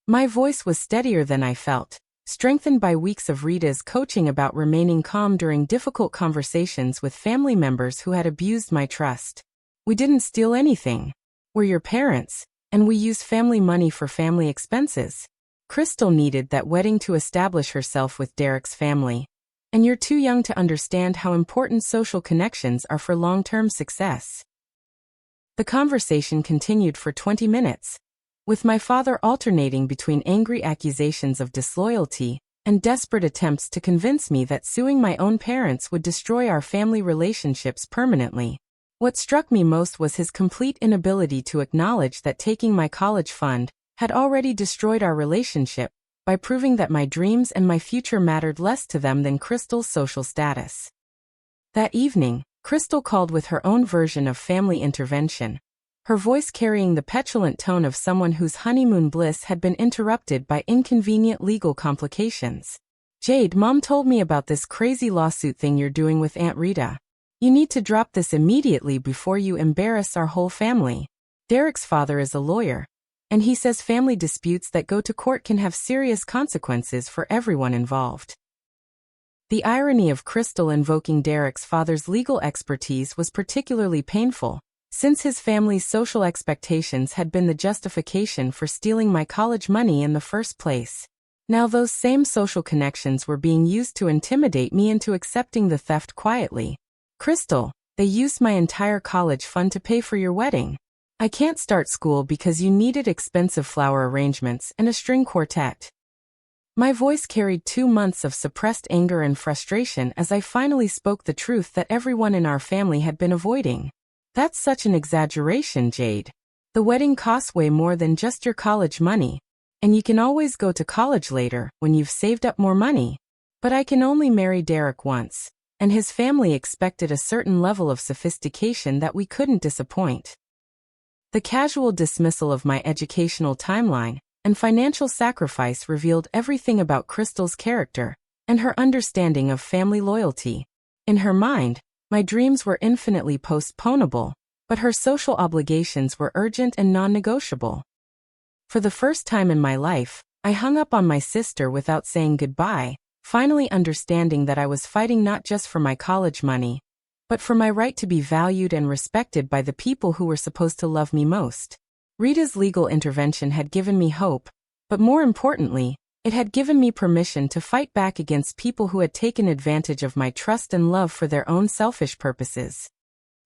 My voice was steadier than I felt, strengthened by weeks of Rita's coaching about remaining calm during difficult conversations with family members who had abused my trust. "We didn't steal anything. We're your parents, and we used family money for family expenses. Crystal needed that wedding to establish herself with Derek's family. And you're too young to understand how important social connections are for long-term success." The conversation continued for 20 minutes, with my father alternating between angry accusations of disloyalty and desperate attempts to convince me that suing my own parents would destroy our family relationships permanently. What struck me most was his complete inability to acknowledge that taking my college fund had already destroyed our relationship by proving that my dreams and my future mattered less to them than Crystal's social status. That evening, Crystal called with her own version of family intervention, her voice carrying the petulant tone of someone whose honeymoon bliss had been interrupted by inconvenient legal complications. "Jade, Mom told me about this crazy lawsuit thing you're doing with Aunt Rita. You need to drop this immediately before you embarrass our whole family. Derek's father is a lawyer, and he says family disputes that go to court can have serious consequences for everyone involved." The irony of Crystal invoking Derek's father's legal expertise was particularly painful, since his family's social expectations had been the justification for stealing my college money in the first place. Now those same social connections were being used to intimidate me into accepting the theft quietly. "Crystal, they used my entire college fund to pay for your wedding. I can't start school because you needed expensive flower arrangements and a string quartet." My voice carried 2 months of suppressed anger and frustration as I finally spoke the truth that everyone in our family had been avoiding. "That's such an exaggeration, Jade. The wedding costs way more than just your college money, and you can always go to college later when you've saved up more money. But I can only marry Derek once, and his family expected a certain level of sophistication that we couldn't disappoint." The casual dismissal of my educational timeline and financial sacrifice revealed everything about Crystal's character and her understanding of family loyalty. In her mind, my dreams were infinitely postponable, but her social obligations were urgent and non-negotiable. For the first time in my life, I hung up on my sister without saying goodbye, finally understanding that I was fighting not just for my college money, but for my right to be valued and respected by the people who were supposed to love me most. Rita's legal intervention had given me hope, but more importantly, it had given me permission to fight back against people who had taken advantage of my trust and love for their own selfish purposes.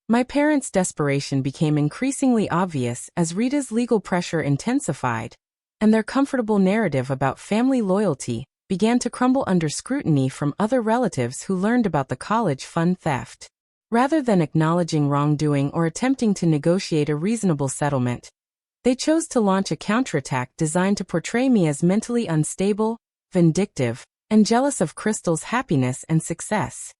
My parents' desperation became increasingly obvious as Rita's legal pressure intensified, and their comfortable narrative about family loyalty began to crumble under scrutiny from other relatives who learned about the college fund theft. Rather than acknowledging wrongdoing or attempting to negotiate a reasonable settlement, they chose to launch a counterattack designed to portray me as mentally unstable, vindictive, and jealous of Crystal's happiness and success.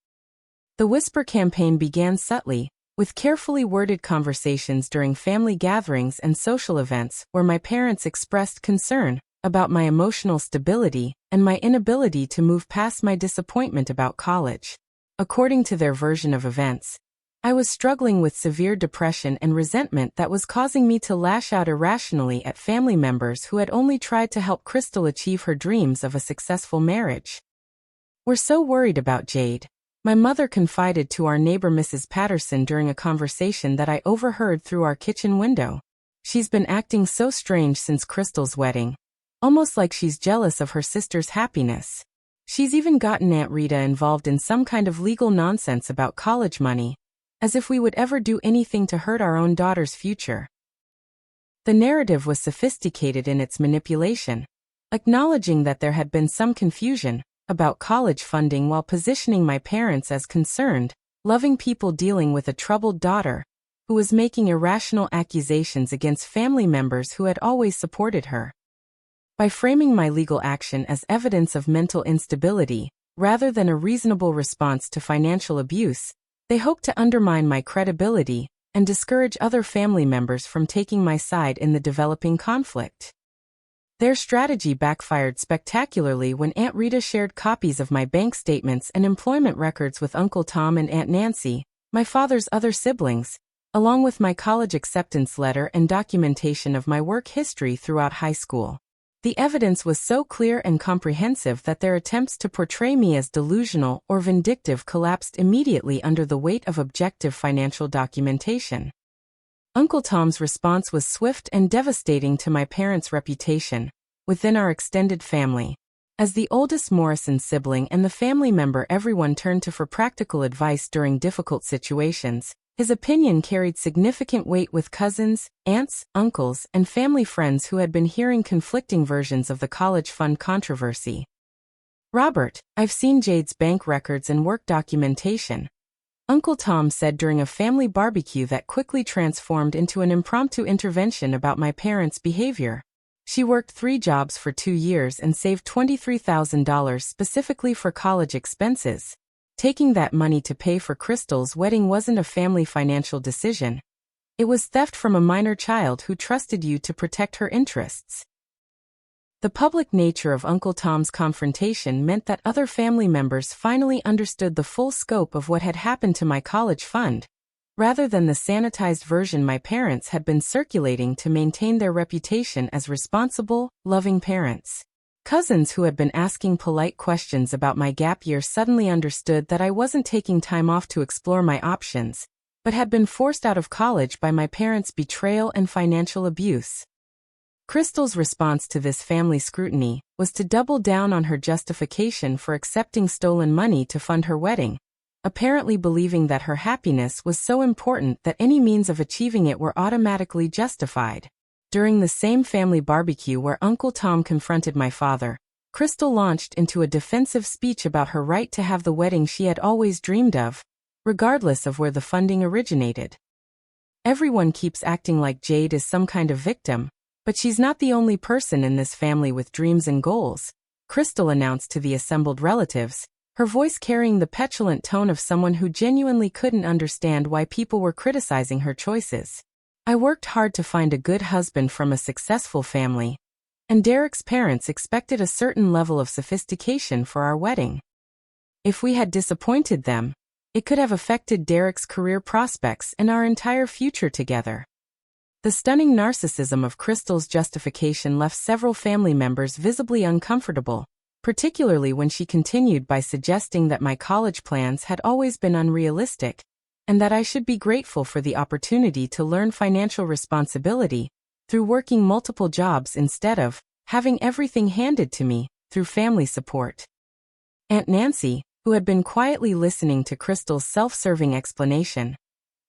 The whisper campaign began subtly, with carefully worded conversations during family gatherings and social events where my parents expressed concern about my emotional stability and my inability to move past my disappointment about college. According to their version of events, I was struggling with severe depression and resentment that was causing me to lash out irrationally at family members who had only tried to help Crystal achieve her dreams of a successful marriage. "We're so worried about Jade," my mother confided to our neighbor Mrs. Patterson during a conversation that I overheard through our kitchen window. "She's been acting so strange since Crystal's wedding. Almost like she's jealous of her sister's happiness. She's even gotten Aunt Rita involved in some kind of legal nonsense about college money, as if we would ever do anything to hurt our own daughter's future." The narrative was sophisticated in its manipulation, acknowledging that there had been some confusion about college funding while positioning my parents as concerned, loving people dealing with a troubled daughter who was making irrational accusations against family members who had always supported her. By framing my legal action as evidence of mental instability, rather than a reasonable response to financial abuse, they hoped to undermine my credibility and discourage other family members from taking my side in the developing conflict. Their strategy backfired spectacularly when Aunt Rita shared copies of my bank statements and employment records with Uncle Tom and Aunt Nancy, my father's other siblings, along with my college acceptance letter and documentation of my work history throughout high school. The evidence was so clear and comprehensive that their attempts to portray me as delusional or vindictive collapsed immediately under the weight of objective financial documentation. Uncle Tom's response was swift and devastating to my parents' reputation within our extended family. As the oldest Morrison sibling and the family member everyone turned to for practical advice during difficult situations, his opinion carried significant weight with cousins, aunts, uncles, and family friends who had been hearing conflicting versions of the college fund controversy. "Robert, I've seen Jade's bank records and work documentation," Uncle Tom said during a family barbecue that quickly transformed into an impromptu intervention about my parents' behavior. "She worked 3 jobs for 2 years and saved $23,000 specifically for college expenses. Taking that money to pay for Crystal's wedding wasn't a family financial decision. It was theft from a minor child who trusted you to protect her interests." The public nature of Uncle Tom's confrontation meant that other family members finally understood the full scope of what had happened to my college fund, rather than the sanitized version my parents had been circulating to maintain their reputation as responsible, loving parents. Cousins who had been asking polite questions about my gap year suddenly understood that I wasn't taking time off to explore my options, but had been forced out of college by my parents' betrayal and financial abuse. Crystal's response to this family scrutiny was to double down on her justification for accepting stolen money to fund her wedding, apparently believing that her happiness was so important that any means of achieving it were automatically justified. During the same family barbecue where Uncle Tom confronted my father, Crystal launched into a defensive speech about her right to have the wedding she had always dreamed of, regardless of where the funding originated. "Everyone keeps acting like Jade is some kind of victim, but she's not the only person in this family with dreams and goals," Crystal announced to the assembled relatives, her voice carrying the petulant tone of someone who genuinely couldn't understand why people were criticizing her choices. "I worked hard to find a good husband from a successful family, and Derek's parents expected a certain level of sophistication for our wedding. If we had disappointed them, it could have affected Derek's career prospects and our entire future together." The stunning narcissism of Crystal's justification left several family members visibly uncomfortable, particularly when she continued by suggesting that my college plans had always been unrealistic, and that I should be grateful for the opportunity to learn financial responsibility through working multiple jobs instead of having everything handed to me through family support. Aunt Nancy, who had been quietly listening to Crystal's self-serving explanation,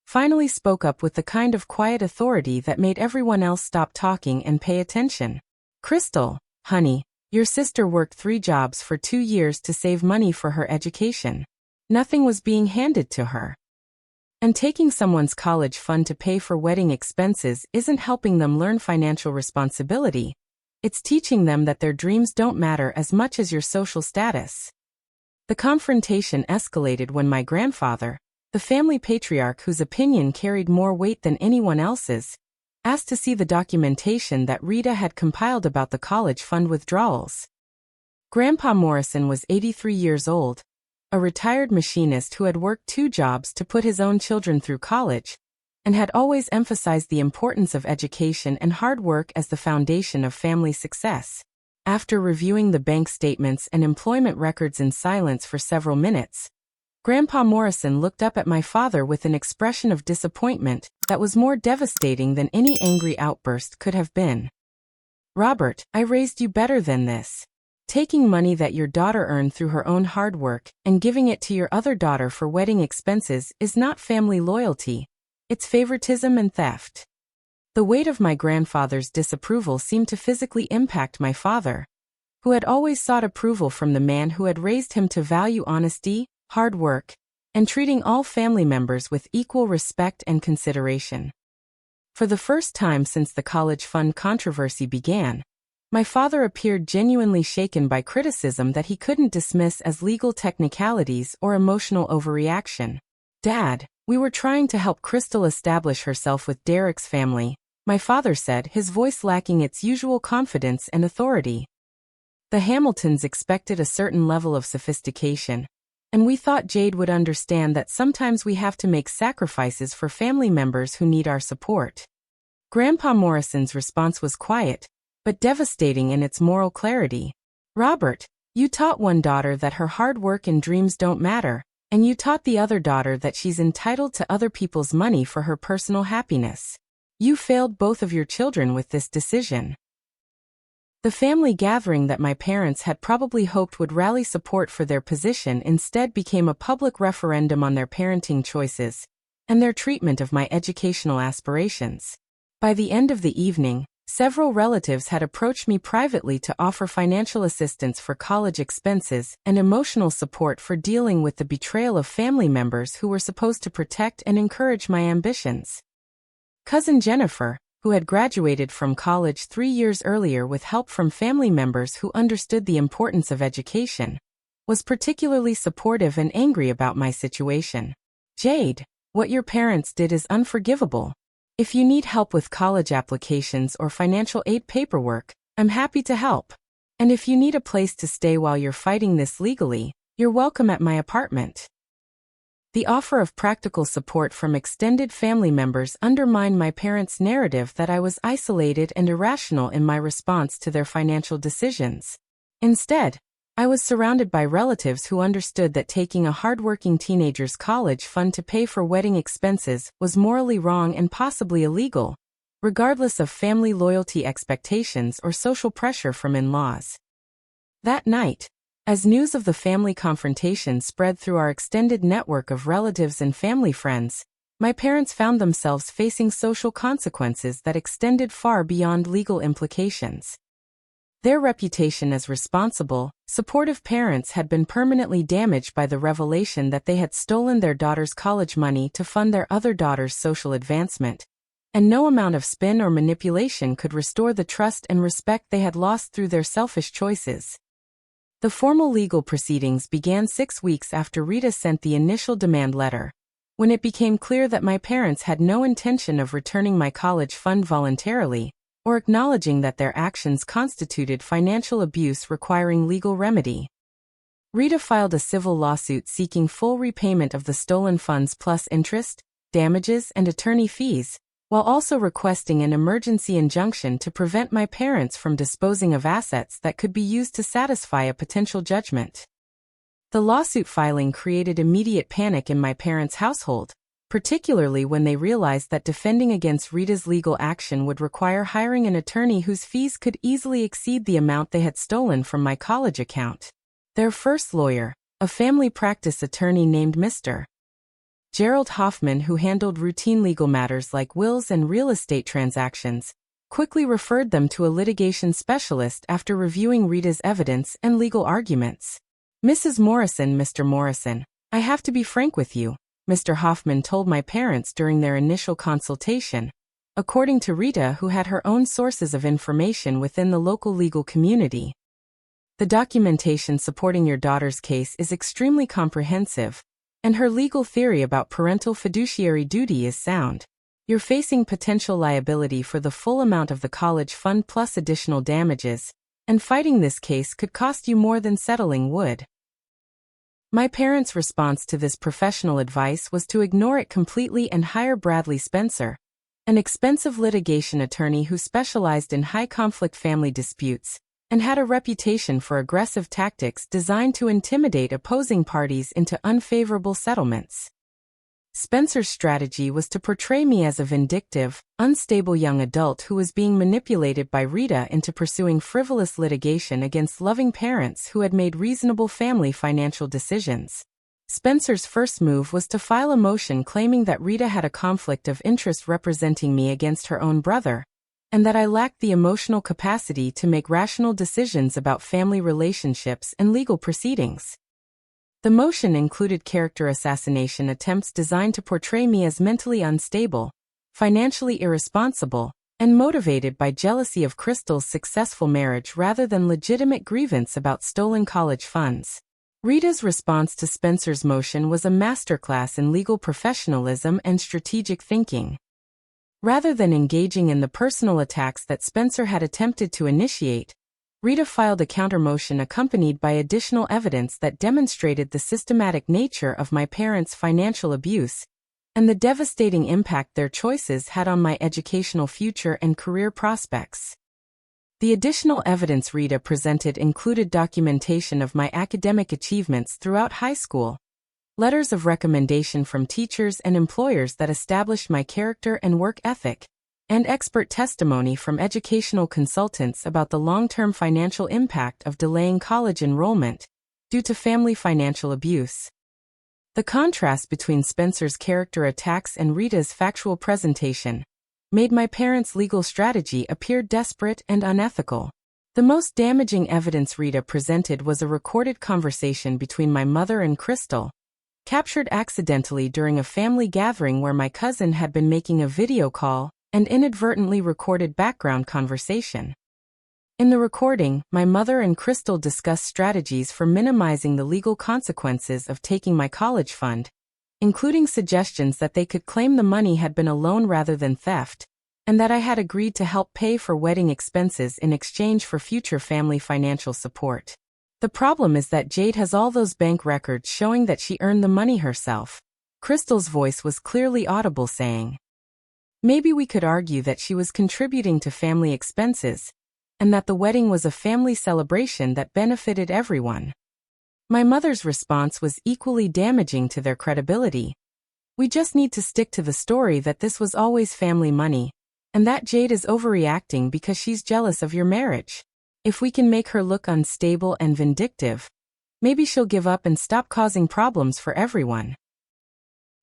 finally spoke up with the kind of quiet authority that made everyone else stop talking and pay attention. "Crystal, honey, your sister worked 3 jobs for 2 years to save money for her education. Nothing was being handed to her. And taking someone's college fund to pay for wedding expenses isn't helping them learn financial responsibility. It's teaching them that their dreams don't matter as much as your social status." The confrontation escalated when my grandfather, the family patriarch whose opinion carried more weight than anyone else's, asked to see the documentation that Rita had compiled about the college fund withdrawals. Grandpa Morrison was 83 years old, a retired machinist who had worked 2 jobs to put his own children through college, and had always emphasized the importance of education and hard work as the foundation of family success. After reviewing the bank statements and employment records in silence for several minutes, Grandpa Morrison looked up at my father with an expression of disappointment that was more devastating than any angry outburst could have been. "Robert, I raised you better than this. Taking money that your daughter earned through her own hard work and giving it to your other daughter for wedding expenses is not family loyalty. It's favoritism and theft." The weight of my grandfather's disapproval seemed to physically impact my father, who had always sought approval from the man who had raised him to value honesty, hard work, and treating all family members with equal respect and consideration. For the first time since the college fund controversy began, my father appeared genuinely shaken by criticism that he couldn't dismiss as legal technicalities or emotional overreaction. "Dad, we were trying to help Crystal establish herself with Derek's family," my father said, his voice lacking its usual confidence and authority. "The Hamiltons expected a certain level of sophistication, and we thought Jade would understand that sometimes we have to make sacrifices for family members who need our support." Grandpa Morrison's response was quiet, but devastating in its moral clarity. "Robert, you taught one daughter that her hard work and dreams don't matter, and you taught the other daughter that she's entitled to other people's money for her personal happiness. You failed both of your children with this decision." The family gathering that my parents had probably hoped would rally support for their position instead became a public referendum on their parenting choices and their treatment of my educational aspirations. By the end of the evening, several relatives had approached me privately to offer financial assistance for college expenses and emotional support for dealing with the betrayal of family members who were supposed to protect and encourage my ambitions. Cousin Jennifer, who had graduated from college 3 years earlier with help from family members who understood the importance of education, was particularly supportive and angry about my situation. "Jade, what your parents did is unforgivable. If you need help with college applications or financial aid paperwork, I'm happy to help. And if you need a place to stay while you're fighting this legally, you're welcome at my apartment." The offer of practical support from extended family members undermined my parents' narrative that I was isolated and irrational in my response to their financial decisions. Instead, I was surrounded by relatives who understood that taking a hardworking teenager's college fund to pay for wedding expenses was morally wrong and possibly illegal, regardless of family loyalty expectations or social pressure from in-laws. That night, as news of the family confrontation spread through our extended network of relatives and family friends, my parents found themselves facing social consequences that extended far beyond legal implications. Their reputation as responsible, supportive parents had been permanently damaged by the revelation that they had stolen their daughter's college money to fund their other daughter's social advancement, and no amount of spin or manipulation could restore the trust and respect they had lost through their selfish choices. The formal legal proceedings began 6 weeks after Rita sent the initial demand letter, when it became clear that my parents had no intention of returning my college fund voluntarily, or acknowledging that their actions constituted financial abuse requiring legal remedy. Rita filed a civil lawsuit seeking full repayment of the stolen funds plus interest, damages, and attorney fees, while also requesting an emergency injunction to prevent my parents from disposing of assets that could be used to satisfy a potential judgment. The lawsuit filing created immediate panic in my parents' household, particularly when they realized that defending against Rita's legal action would require hiring an attorney whose fees could easily exceed the amount they had stolen from my college account. Their first lawyer, a family practice attorney named Mr. Gerald Hoffman, who handled routine legal matters like wills and real estate transactions, quickly referred them to a litigation specialist after reviewing Rita's evidence and legal arguments. "Mrs. Morrison, Mr. Morrison, I have to be frank with you," Mr. Hoffman told my parents during their initial consultation, according to Rita, who had her own sources of information within the local legal community. "The documentation supporting your daughter's case is extremely comprehensive, and her legal theory about parental fiduciary duty is sound. You're facing potential liability for the full amount of the college fund plus additional damages, and fighting this case could cost you more than settling would." My parents' response to this professional advice was to ignore it completely and hire Bradley Spencer, an expensive litigation attorney who specialized in high-conflict family disputes and had a reputation for aggressive tactics designed to intimidate opposing parties into unfavorable settlements. Spencer's strategy was to portray me as a vindictive, unstable young adult who was being manipulated by Rita into pursuing frivolous litigation against loving parents who had made reasonable family financial decisions. Spencer's first move was to file a motion claiming that Rita had a conflict of interest representing me against her own brother, and that I lacked the emotional capacity to make rational decisions about family relationships and legal proceedings. The motion included character assassination attempts designed to portray me as mentally unstable, financially irresponsible, and motivated by jealousy of Crystal's successful marriage rather than legitimate grievance about stolen college funds. Rita's response to Spencer's motion was a masterclass in legal professionalism and strategic thinking. Rather than engaging in the personal attacks that Spencer had attempted to initiate, Rita filed a counter-motion accompanied by additional evidence that demonstrated the systematic nature of my parents' financial abuse and the devastating impact their choices had on my educational future and career prospects. The additional evidence Rita presented included documentation of my academic achievements throughout high school, letters of recommendation from teachers and employers that established my character and work ethic, and expert testimony from educational consultants about the long-term financial impact of delaying college enrollment due to family financial abuse. The contrast between Spencer's character attacks and Rita's factual presentation made my parents' legal strategy appear desperate and unethical. The most damaging evidence Rita presented was a recorded conversation between my mother and Crystal, captured accidentally during a family gathering where my cousin had been making a video call and inadvertently recorded background conversation. In the recording, my mother and Crystal discussed strategies for minimizing the legal consequences of taking my college fund, including suggestions that they could claim the money had been a loan rather than theft, and that I had agreed to help pay for wedding expenses in exchange for future family financial support. The problem is that Jade has all those bank records showing that she earned the money herself. Crystal's voice was clearly audible saying, "Maybe we could argue that she was contributing to family expenses, and that the wedding was a family celebration that benefited everyone." My mother's response was equally damaging to their credibility. "We just need to stick to the story that this was always family money, and that Jade is overreacting because she's jealous of your marriage. If we can make her look unstable and vindictive, maybe she'll give up and stop causing problems for everyone."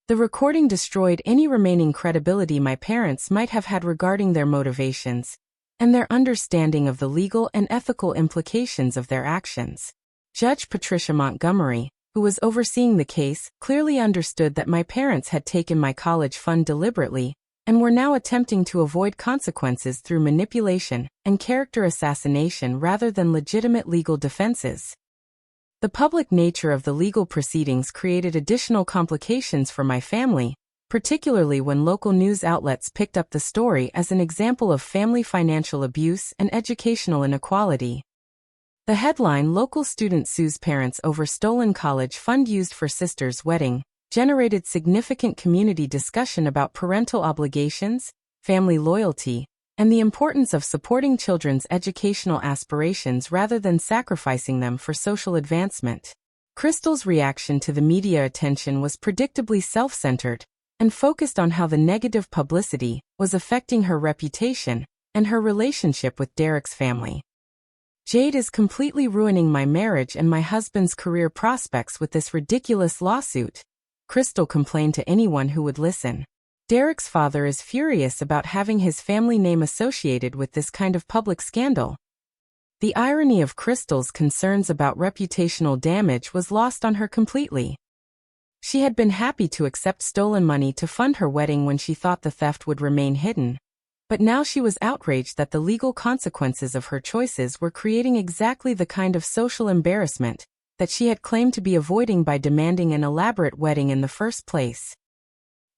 The recording destroyed any remaining credibility my parents might have had regarding their motivations and their understanding of the legal and ethical implications of their actions. Judge Patricia Montgomery, who was overseeing the case, clearly understood that my parents had taken my college fund deliberately and were now attempting to avoid consequences through manipulation and character assassination rather than legitimate legal defenses. The public nature of the legal proceedings created additional complications for my family, particularly when local news outlets picked up the story as an example of family financial abuse and educational inequality. The headline, "Local Student Sues Parents Over Stolen College Fund Used for Sister's Wedding," generated significant community discussion about parental obligations, family loyalty, and the importance of supporting children's educational aspirations rather than sacrificing them for social advancement. Crystal's reaction to the media attention was predictably self-centered and focused on how the negative publicity was affecting her reputation and her relationship with Derek's family. "Jade is completely ruining my marriage and my husband's career prospects with this ridiculous lawsuit," Crystal complained to anyone who would listen. "Derek's father is furious about having his family name associated with this kind of public scandal." The irony of Crystal's concerns about reputational damage was lost on her completely. She had been happy to accept stolen money to fund her wedding when she thought the theft would remain hidden. But now she was outraged that the legal consequences of her choices were creating exactly the kind of social embarrassment that she had claimed to be avoiding by demanding an elaborate wedding in the first place.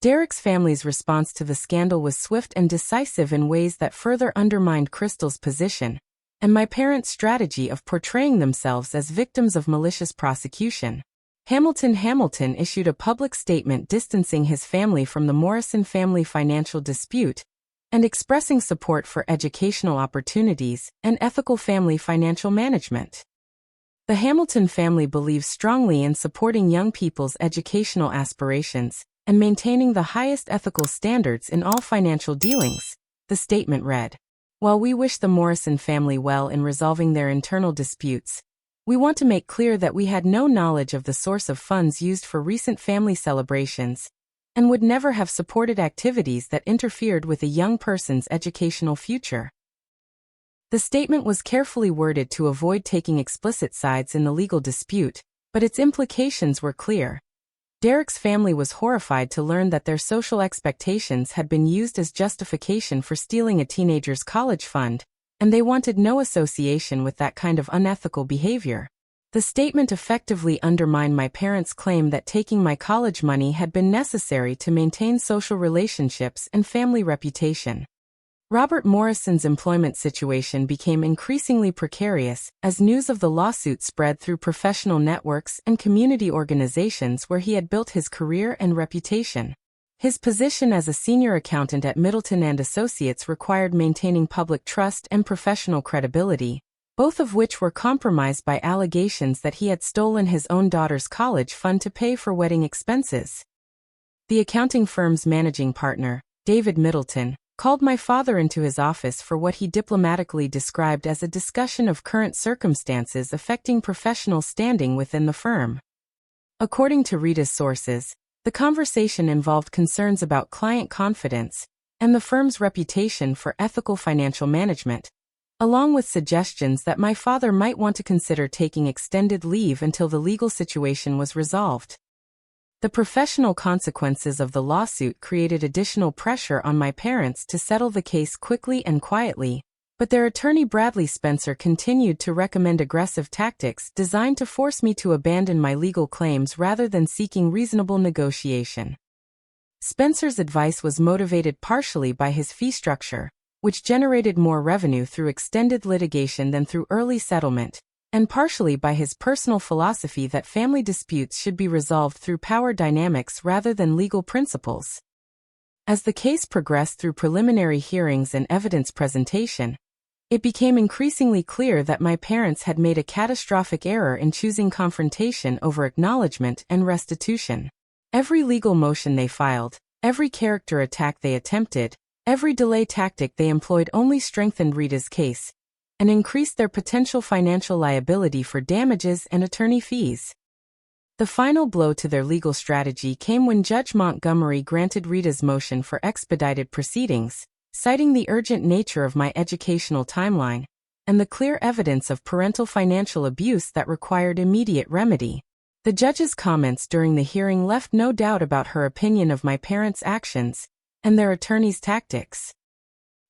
Derek's family's response to the scandal was swift and decisive in ways that further undermined Crystal's position, and my parents' strategy of portraying themselves as victims of malicious prosecution. Hamilton issued a public statement distancing his family from the Morrison family financial dispute and expressing support for educational opportunities and ethical family financial management. The Hamilton family believes strongly in supporting young people's educational aspirations and maintaining the highest ethical standards in all financial dealings, the statement read. While we wish the Morrison family well in resolving their internal disputes, we want to make clear that we had no knowledge of the source of funds used for recent family celebrations and would never have supported activities that interfered with a young person's educational future. The statement was carefully worded to avoid taking explicit sides in the legal dispute, but its implications were clear. Derek's family was horrified to learn that their social expectations had been used as justification for stealing a teenager's college fund, and they wanted no association with that kind of unethical behavior. The statement effectively undermined my parents' claim that taking my college money had been necessary to maintain social relationships and family reputation. Robert Morrison's employment situation became increasingly precarious as news of the lawsuit spread through professional networks and community organizations where he had built his career and reputation. His position as a senior accountant at Middleton and Associates required maintaining public trust and professional credibility, both of which were compromised by allegations that he had stolen his own daughter's college fund to pay for wedding expenses. The accounting firm's managing partner, David Middleton, called my father into his office for what he diplomatically described as a discussion of current circumstances affecting professional standing within the firm. According to Rita's sources, the conversation involved concerns about client confidence and the firm's reputation for ethical financial management, along with suggestions that my father might want to consider taking extended leave until the legal situation was resolved. The professional consequences of the lawsuit created additional pressure on my parents to settle the case quickly and quietly, but their attorney Bradley Spencer continued to recommend aggressive tactics designed to force me to abandon my legal claims rather than seeking reasonable negotiation. Spencer's advice was motivated partially by his fee structure, which generated more revenue through extended litigation than through early settlement, and partially by his personal philosophy that family disputes should be resolved through power dynamics rather than legal principles. As the case progressed through preliminary hearings and evidence presentation, it became increasingly clear that my parents had made a catastrophic error in choosing confrontation over acknowledgement and restitution. Every legal motion they filed, every character attack they attempted, every delay tactic they employed only strengthened Rita's case and increased their potential financial liability for damages and attorney fees. The final blow to their legal strategy came when Judge Montgomery granted Rita's motion for expedited proceedings, citing the urgent nature of my educational timeline and the clear evidence of parental financial abuse that required immediate remedy. The judge's comments during the hearing left no doubt about her opinion of my parents' actions and their attorney's tactics.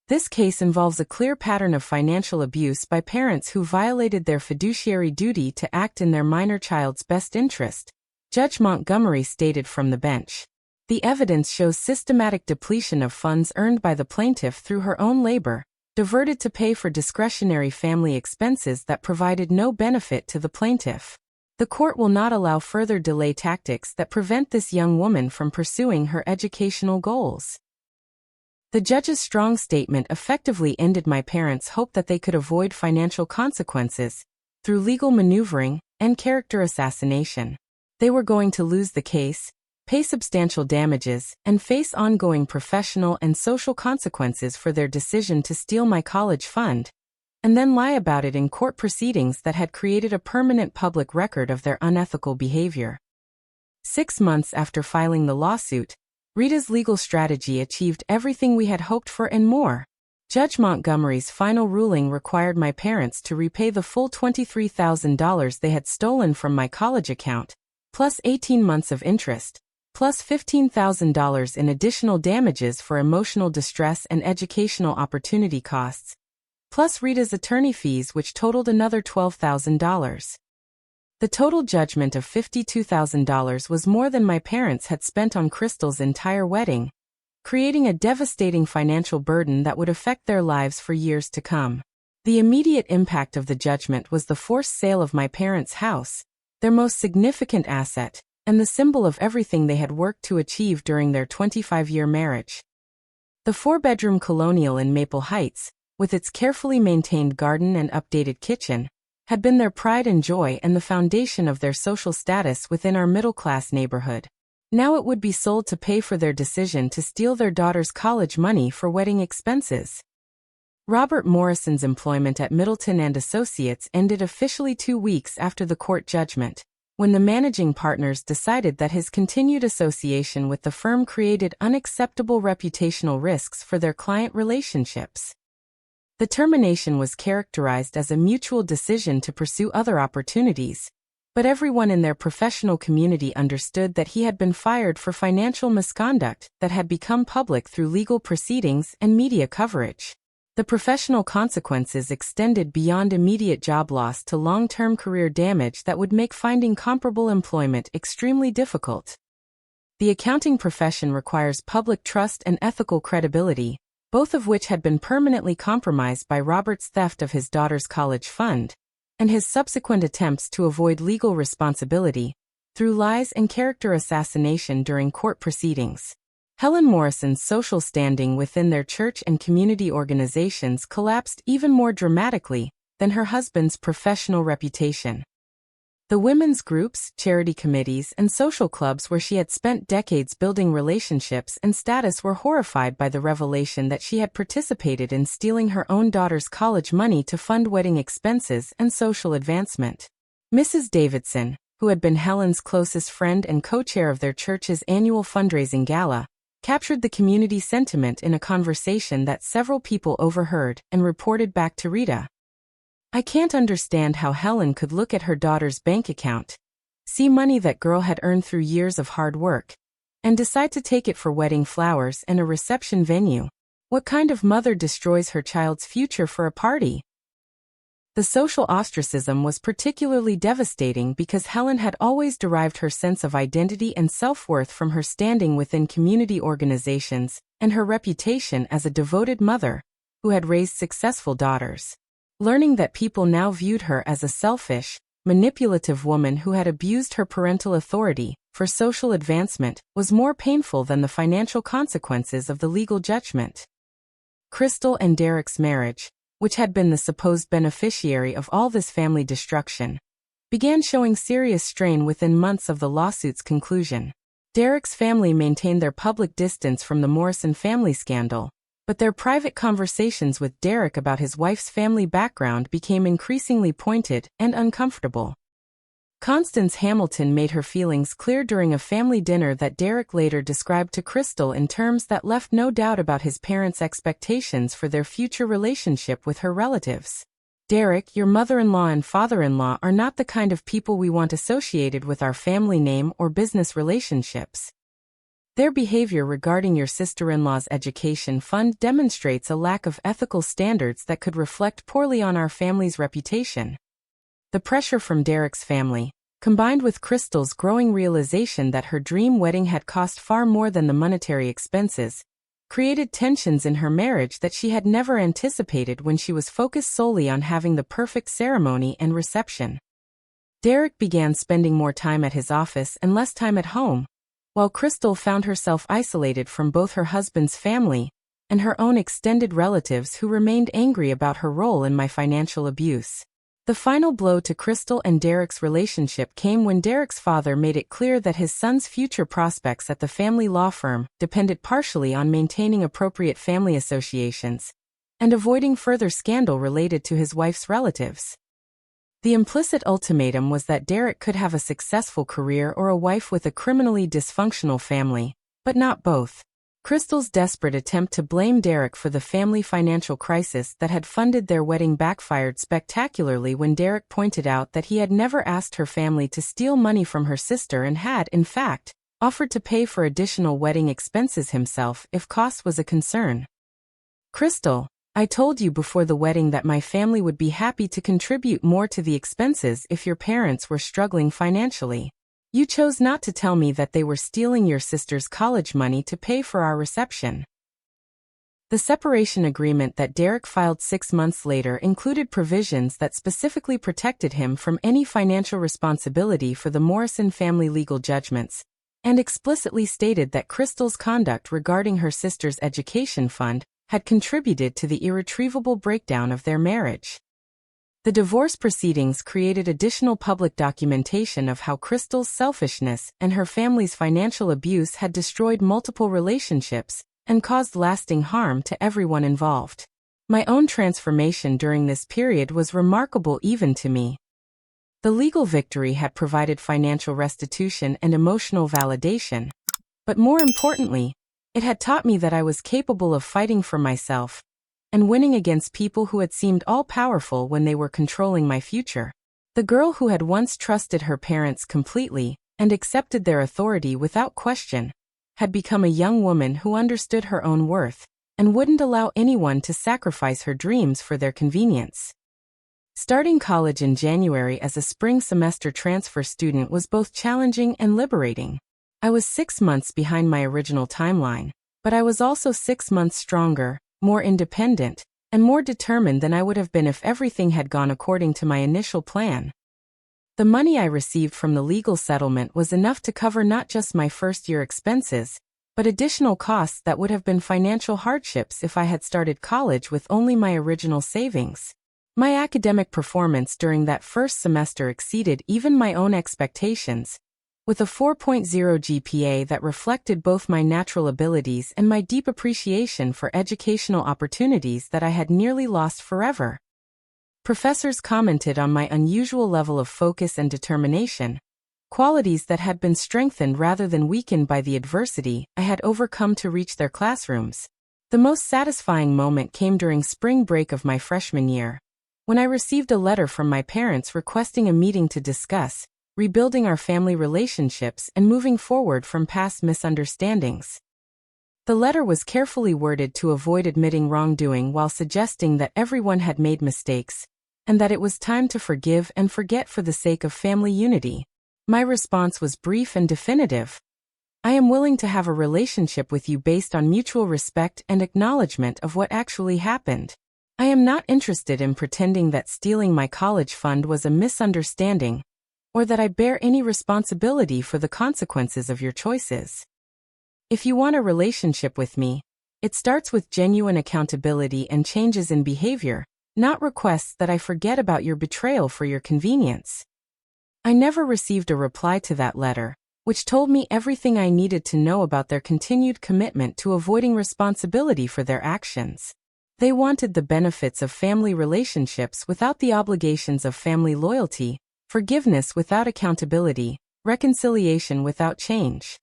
This case involves a clear pattern of financial abuse by parents who violated their fiduciary duty to act in their minor child's best interest, Judge Montgomery stated from the bench. The evidence shows systematic depletion of funds earned by the plaintiff through her own labor, diverted to pay for discretionary family expenses that provided no benefit to the plaintiff. The court will not allow further delay tactics that prevent this young woman from pursuing her educational goals. The judge's strong statement effectively ended my parents' hope that they could avoid financial consequences through legal maneuvering and character assassination. They were going to lose the case, pay substantial damages, and face ongoing professional and social consequences for their decision to steal my college fund, and then lie about it in court proceedings that had created a permanent public record of their unethical behavior. 6 months after filing the lawsuit, Rita's legal strategy achieved everything we had hoped for and more. Judge Montgomery's final ruling required my parents to repay the full $23,000 they had stolen from my college account, plus 18 months of interest, plus $15,000 in additional damages for emotional distress and educational opportunity costs, plus Rita's attorney fees, which totaled another $12,000. The total judgment of $52,000 was more than my parents had spent on Crystal's entire wedding, creating a devastating financial burden that would affect their lives for years to come. The immediate impact of the judgment was the forced sale of my parents' house, their most significant asset, and the symbol of everything they had worked to achieve during their 25-year marriage. The four-bedroom colonial in Maple Heights, with its carefully maintained garden and updated kitchen, had been their pride and joy and the foundation of their social status within our middle-class neighborhood. Now it would be sold to pay for their decision to steal their daughter's college money for wedding expenses. Robert Morrison's employment at Middleton and Associates ended officially 2 weeks after the court judgment, when the managing partners decided that his continued association with the firm created unacceptable reputational risks for their client relationships. The termination was characterized as a mutual decision to pursue other opportunities, but everyone in their professional community understood that he had been fired for financial misconduct that had become public through legal proceedings and media coverage. The professional consequences extended beyond immediate job loss to long-term career damage that would make finding comparable employment extremely difficult. The accounting profession requires public trust and ethical credibility, both of which had been permanently compromised by Robert's theft of his daughter's college fund, and his subsequent attempts to avoid legal responsibility through lies and character assassination during court proceedings. Helen Morrison's social standing within their church and community organizations collapsed even more dramatically than her husband's professional reputation. The women's groups, charity committees, and social clubs where she had spent decades building relationships and status were horrified by the revelation that she had participated in stealing her own daughter's college money to fund wedding expenses and social advancement. Mrs. Davidson, who had been Helen's closest friend and co-chair of their church's annual fundraising gala, captured the community sentiment in a conversation that several people overheard and reported back to Rita. "I can't understand how Helen could look at her daughter's bank account, see money that girl had earned through years of hard work, and decide to take it for wedding flowers and a reception venue. What kind of mother destroys her child's future for a party?" The social ostracism was particularly devastating because Helen had always derived her sense of identity and self-worth from her standing within community organizations and her reputation as a devoted mother who had raised successful daughters. Learning that people now viewed her as a selfish, manipulative woman who had abused her parental authority for social advancement was more painful than the financial consequences of the legal judgment. Crystal and Derek's marriage, which had been the supposed beneficiary of all this family destruction, began showing serious strain within months of the lawsuit's conclusion. Derek's family maintained their public distance from the Morrison family scandal, but their private conversations with Derek about his wife's family background became increasingly pointed and uncomfortable. Constance Hamilton made her feelings clear during a family dinner that Derek later described to Crystal in terms that left no doubt about his parents' expectations for their future relationship with her relatives. "Derek, your mother-in-law and father-in-law are not the kind of people we want associated with our family name or business relationships. Their behavior regarding your sister-in-law's education fund demonstrates a lack of ethical standards that could reflect poorly on our family's reputation." The pressure from Derek's family, combined with Crystal's growing realization that her dream wedding had cost far more than the monetary expenses, created tensions in her marriage that she had never anticipated when she was focused solely on having the perfect ceremony and reception. Derek began spending more time at his office and less time at home, while Crystal found herself isolated from both her husband's family and her own extended relatives who remained angry about her role in my financial abuse. The final blow to Crystal and Derek's relationship came when Derek's father made it clear that his son's future prospects at the family law firm depended partially on maintaining appropriate family associations and avoiding further scandal related to his wife's relatives. The implicit ultimatum was that Derek could have a successful career or a wife with a criminally dysfunctional family, but not both. Crystal's desperate attempt to blame Derek for the family financial crisis that had funded their wedding backfired spectacularly when Derek pointed out that he had never asked her family to steal money from her sister and had, in fact, offered to pay for additional wedding expenses himself if cost was a concern. "Crystal, I told you before the wedding that my family would be happy to contribute more to the expenses if your parents were struggling financially. You chose not to tell me that they were stealing your sister's college money to pay for our reception." The separation agreement that Derek filed 6 months later included provisions that specifically protected him from any financial responsibility for the Morrison family legal judgments, and explicitly stated that Crystal's conduct regarding her sister's education fund had contributed to the irretrievable breakdown of their marriage. The divorce proceedings created additional public documentation of how Crystal's selfishness and her family's financial abuse had destroyed multiple relationships and caused lasting harm to everyone involved. My own transformation during this period was remarkable even to me. The legal victory had provided financial restitution and emotional validation, but more importantly, it had taught me that I was capable of fighting for myself and winning against people who had seemed all-powerful when they were controlling my future. The girl who had once trusted her parents completely and accepted their authority without question had become a young woman who understood her own worth and wouldn't allow anyone to sacrifice her dreams for their convenience. Starting college in January as a spring semester transfer student was both challenging and liberating. I was 6 months behind my original timeline, but I was also 6 months stronger, more independent, and more determined than I would have been if everything had gone according to my initial plan. The money I received from the legal settlement was enough to cover not just my first-year expenses, but additional costs that would have been financial hardships if I had started college with only my original savings. My academic performance during that first semester exceeded even my own expectations, with a 4.0 GPA that reflected both my natural abilities and my deep appreciation for educational opportunities that I had nearly lost forever. Professors commented on my unusual level of focus and determination, qualities that had been strengthened rather than weakened by the adversity I had overcome to reach their classrooms. The most satisfying moment came during spring break of my freshman year, when I received a letter from my parents requesting a meeting to discuss rebuilding our family relationships and moving forward from past misunderstandings. The letter was carefully worded to avoid admitting wrongdoing while suggesting that everyone had made mistakes, and that it was time to forgive and forget for the sake of family unity. My response was brief and definitive. I am willing to have a relationship with you based on mutual respect and acknowledgement of what actually happened. I am not interested in pretending that stealing my college fund was a misunderstanding, or that I bear any responsibility for the consequences of your choices. If you want a relationship with me, it starts with genuine accountability and changes in behavior, not requests that I forget about your betrayal for your convenience. I never received a reply to that letter, which told me everything I needed to know about their continued commitment to avoiding responsibility for their actions. They wanted the benefits of family relationships without the obligations of family loyalty, forgiveness without accountability, reconciliation without change.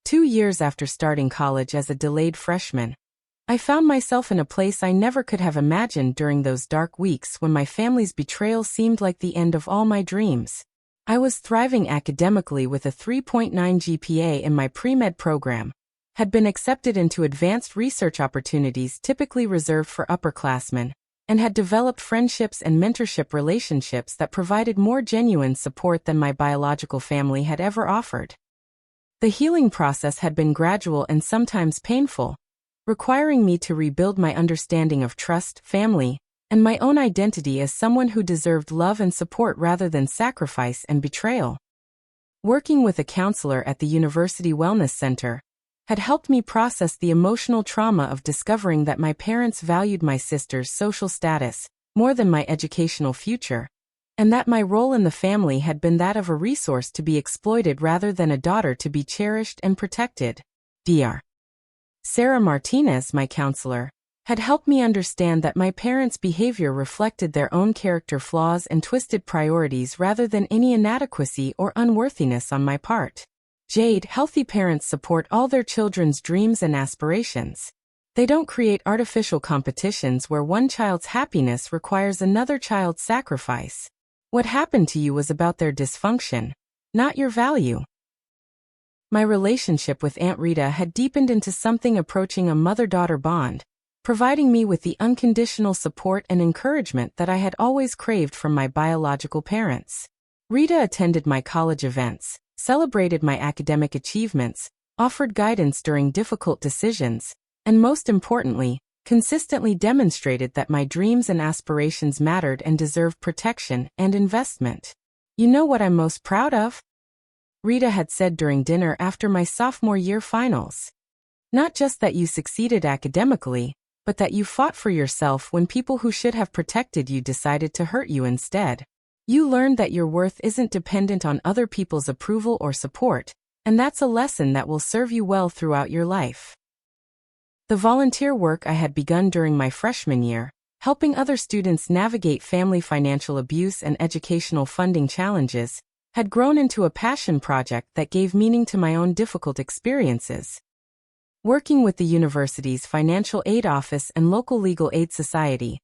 2 years after starting college as a delayed freshman, I found myself in a place I never could have imagined during those dark weeks when my family's betrayal seemed like the end of all my dreams. I was thriving academically with a 3.9 GPA in my pre-med program, had been accepted into advanced research opportunities typically reserved for upperclassmen, and had developed friendships and mentorship relationships that provided more genuine support than my biological family had ever offered. The healing process had been gradual and sometimes painful, requiring me to rebuild my understanding of trust, family, and my own identity as someone who deserved love and support rather than sacrifice and betrayal. Working with a counselor at the University Wellness Center had helped me process the emotional trauma of discovering that my parents valued my sister's social status more than my educational future, and that my role in the family had been that of a resource to be exploited rather than a daughter to be cherished and protected. Dr. Sarah Martinez, my counselor, had helped me understand that my parents' behavior reflected their own character flaws and twisted priorities rather than any inadequacy or unworthiness on my part. Jade, healthy parents support all their children's dreams and aspirations. They don't create artificial competitions where one child's happiness requires another child's sacrifice. What happened to you was about their dysfunction, not your value. My relationship with Aunt Rita had deepened into something approaching a mother-daughter bond, providing me with the unconditional support and encouragement that I had always craved from my biological parents. Rita attended my college events, celebrated my academic achievements, offered guidance during difficult decisions, and most importantly, consistently demonstrated that my dreams and aspirations mattered and deserved protection and investment. You know what I'm most proud of? Rita had said during dinner after my sophomore year finals. Not just that you succeeded academically, but that you fought for yourself when people who should have protected you decided to hurt you instead. You learned that your worth isn't dependent on other people's approval or support, and that's a lesson that will serve you well throughout your life. The volunteer work I had begun during my freshman year, helping other students navigate family financial abuse and educational funding challenges, had grown into a passion project that gave meaning to my own difficult experiences. Working with the university's financial aid office and local legal aid society,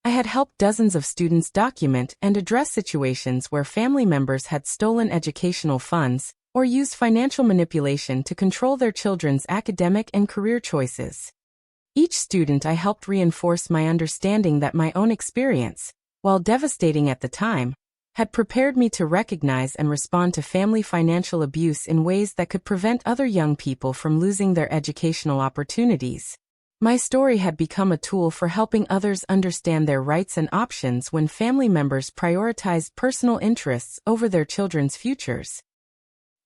I had helped dozens of students document and address situations where family members had stolen educational funds or used financial manipulation to control their children's academic and career choices. Each student I helped reinforce my understanding that my own experience, while devastating at the time, had prepared me to recognize and respond to family financial abuse in ways that could prevent other young people from losing their educational opportunities. My story had become a tool for helping others understand their rights and options when family members prioritized personal interests over their children's futures.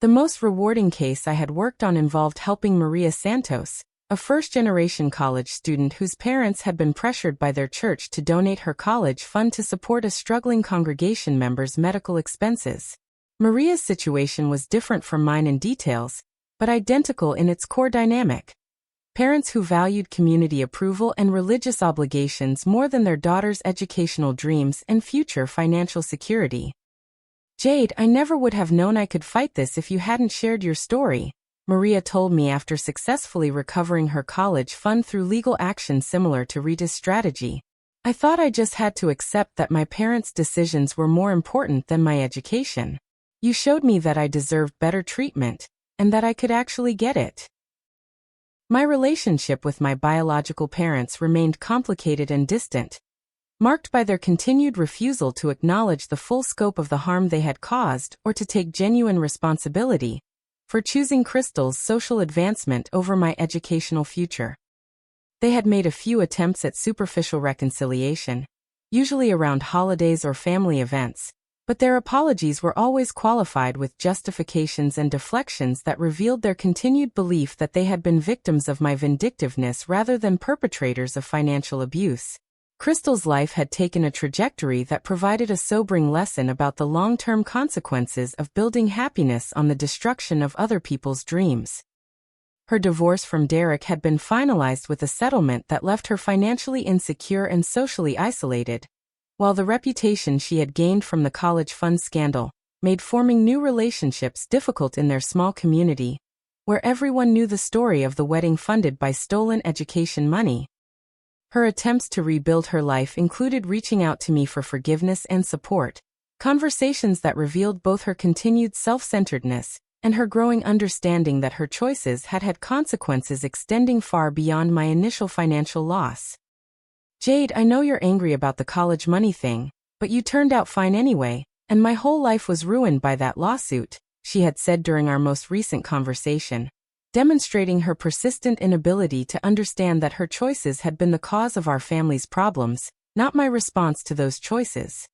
The most rewarding case I had worked on involved helping Maria Santos, a first-generation college student whose parents had been pressured by their church to donate her college fund to support a struggling congregation member's medical expenses. Maria's situation was different from mine in details, but identical in its core dynamic. Parents who valued community approval and religious obligations more than their daughter's educational dreams and future financial security. "Jade, I never would have known I could fight this if you hadn't shared your story," Maria told me after successfully recovering her college fund through legal action similar to Rita's strategy. "I thought I just had to accept that my parents' decisions were more important than my education. You showed me that I deserved better treatment, and that I could actually get it." My relationship with my biological parents remained complicated and distant, marked by their continued refusal to acknowledge the full scope of the harm they had caused or to take genuine responsibility for choosing Crystal's social advancement over my educational future. They had made a few attempts at superficial reconciliation, usually around holidays or family events, but their apologies were always qualified with justifications and deflections that revealed their continued belief that they had been victims of my vindictiveness rather than perpetrators of financial abuse. Crystal's life had taken a trajectory that provided a sobering lesson about the long-term consequences of building happiness on the destruction of other people's dreams. Her divorce from Derek had been finalized with a settlement that left her financially insecure and socially isolated, while the reputation she had gained from the college fund scandal made forming new relationships difficult in their small community, where everyone knew the story of the wedding funded by stolen education money. Her attempts to rebuild her life included reaching out to me for forgiveness and support, conversations that revealed both her continued self-centeredness and her growing understanding that her choices had had consequences extending far beyond my initial financial loss. "Jade, I know you're angry about the college money thing, but you turned out fine anyway, and my whole life was ruined by that lawsuit," she had said during our most recent conversation, demonstrating her persistent inability to understand that her choices had been the cause of our family's problems, not my response to those choices.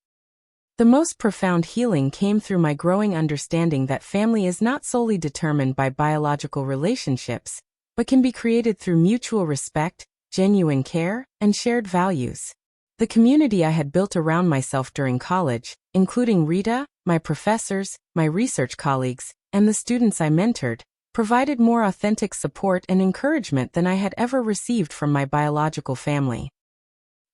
The most profound healing came through my growing understanding that family is not solely determined by biological relationships, but can be created through mutual respect, genuine care, and shared values. The community I had built around myself during college, including Rita, my professors, my research colleagues, and the students I mentored, provided more authentic support and encouragement than I had ever received from my biological family.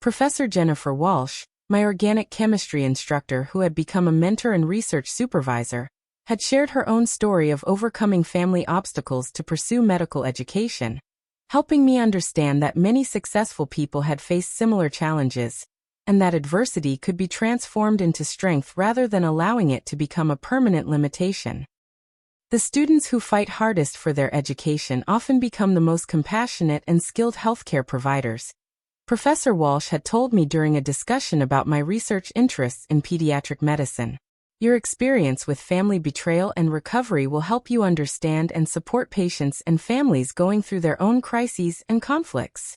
Professor Jennifer Walsh, my organic chemistry instructor who had become a mentor and research supervisor, had shared her own story of overcoming family obstacles to pursue medical education, helping me understand that many successful people had faced similar challenges, and that adversity could be transformed into strength rather than allowing it to become a permanent limitation. The students who fight hardest for their education often become the most compassionate and skilled healthcare providers, Professor Walsh had told me during a discussion about my research interests in pediatric medicine. Your experience with family betrayal and recovery will help you understand and support patients and families going through their own crises and conflicts.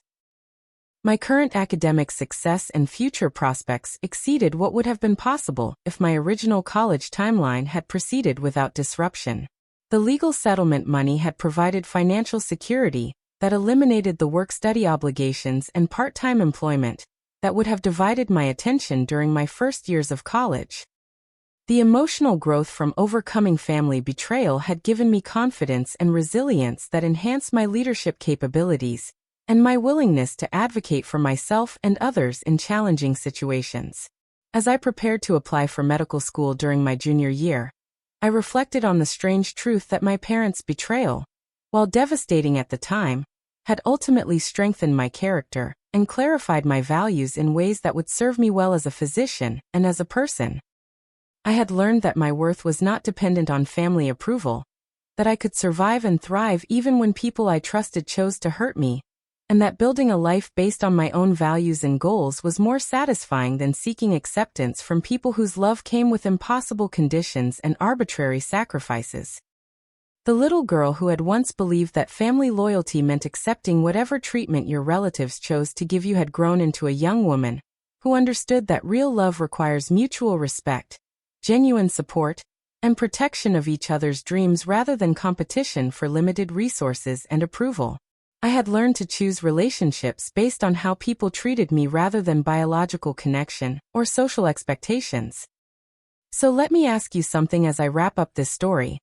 My current academic success and future prospects exceeded what would have been possible if my original college timeline had proceeded without disruption. The legal settlement money had provided financial security that eliminated the work-study obligations and part-time employment that would have divided my attention during my first years of college. The emotional growth from overcoming family betrayal had given me confidence and resilience that enhanced my leadership capabilities and my willingness to advocate for myself and others in challenging situations. As I prepared to apply for medical school during my junior year, I reflected on the strange truth that my parents' betrayal, while devastating at the time, had ultimately strengthened my character and clarified my values in ways that would serve me well as a physician and as a person. I had learned that my worth was not dependent on family approval, that I could survive and thrive even when people I trusted chose to hurt me, and that building a life based on my own values and goals was more satisfying than seeking acceptance from people whose love came with impossible conditions and arbitrary sacrifices. The little girl who had once believed that family loyalty meant accepting whatever treatment your relatives chose to give you had grown into a young woman who understood that real love requires mutual respect, genuine support, and protection of each other's dreams rather than competition for limited resources and approval. I had learned to choose relationships based on how people treated me rather than biological connection or social expectations. So let me ask you something as I wrap up this story.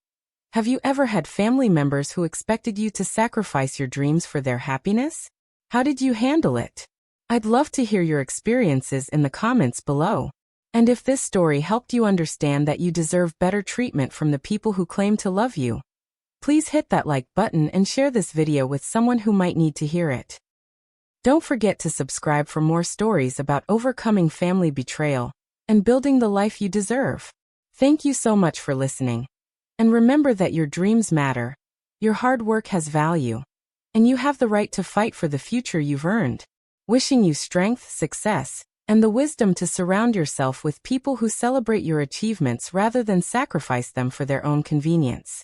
Have you ever had family members who expected you to sacrifice your dreams for their happiness? How did you handle it? I'd love to hear your experiences in the comments below. And if this story helped you understand that you deserve better treatment from the people who claim to love you, please hit that like button and share this video with someone who might need to hear it. Don't forget to subscribe for more stories about overcoming family betrayal and building the life you deserve. Thank you so much for listening. And remember that your dreams matter, your hard work has value, and you have the right to fight for the future you've earned. Wishing you strength, success, and the wisdom to surround yourself with people who celebrate your achievements rather than sacrifice them for their own convenience.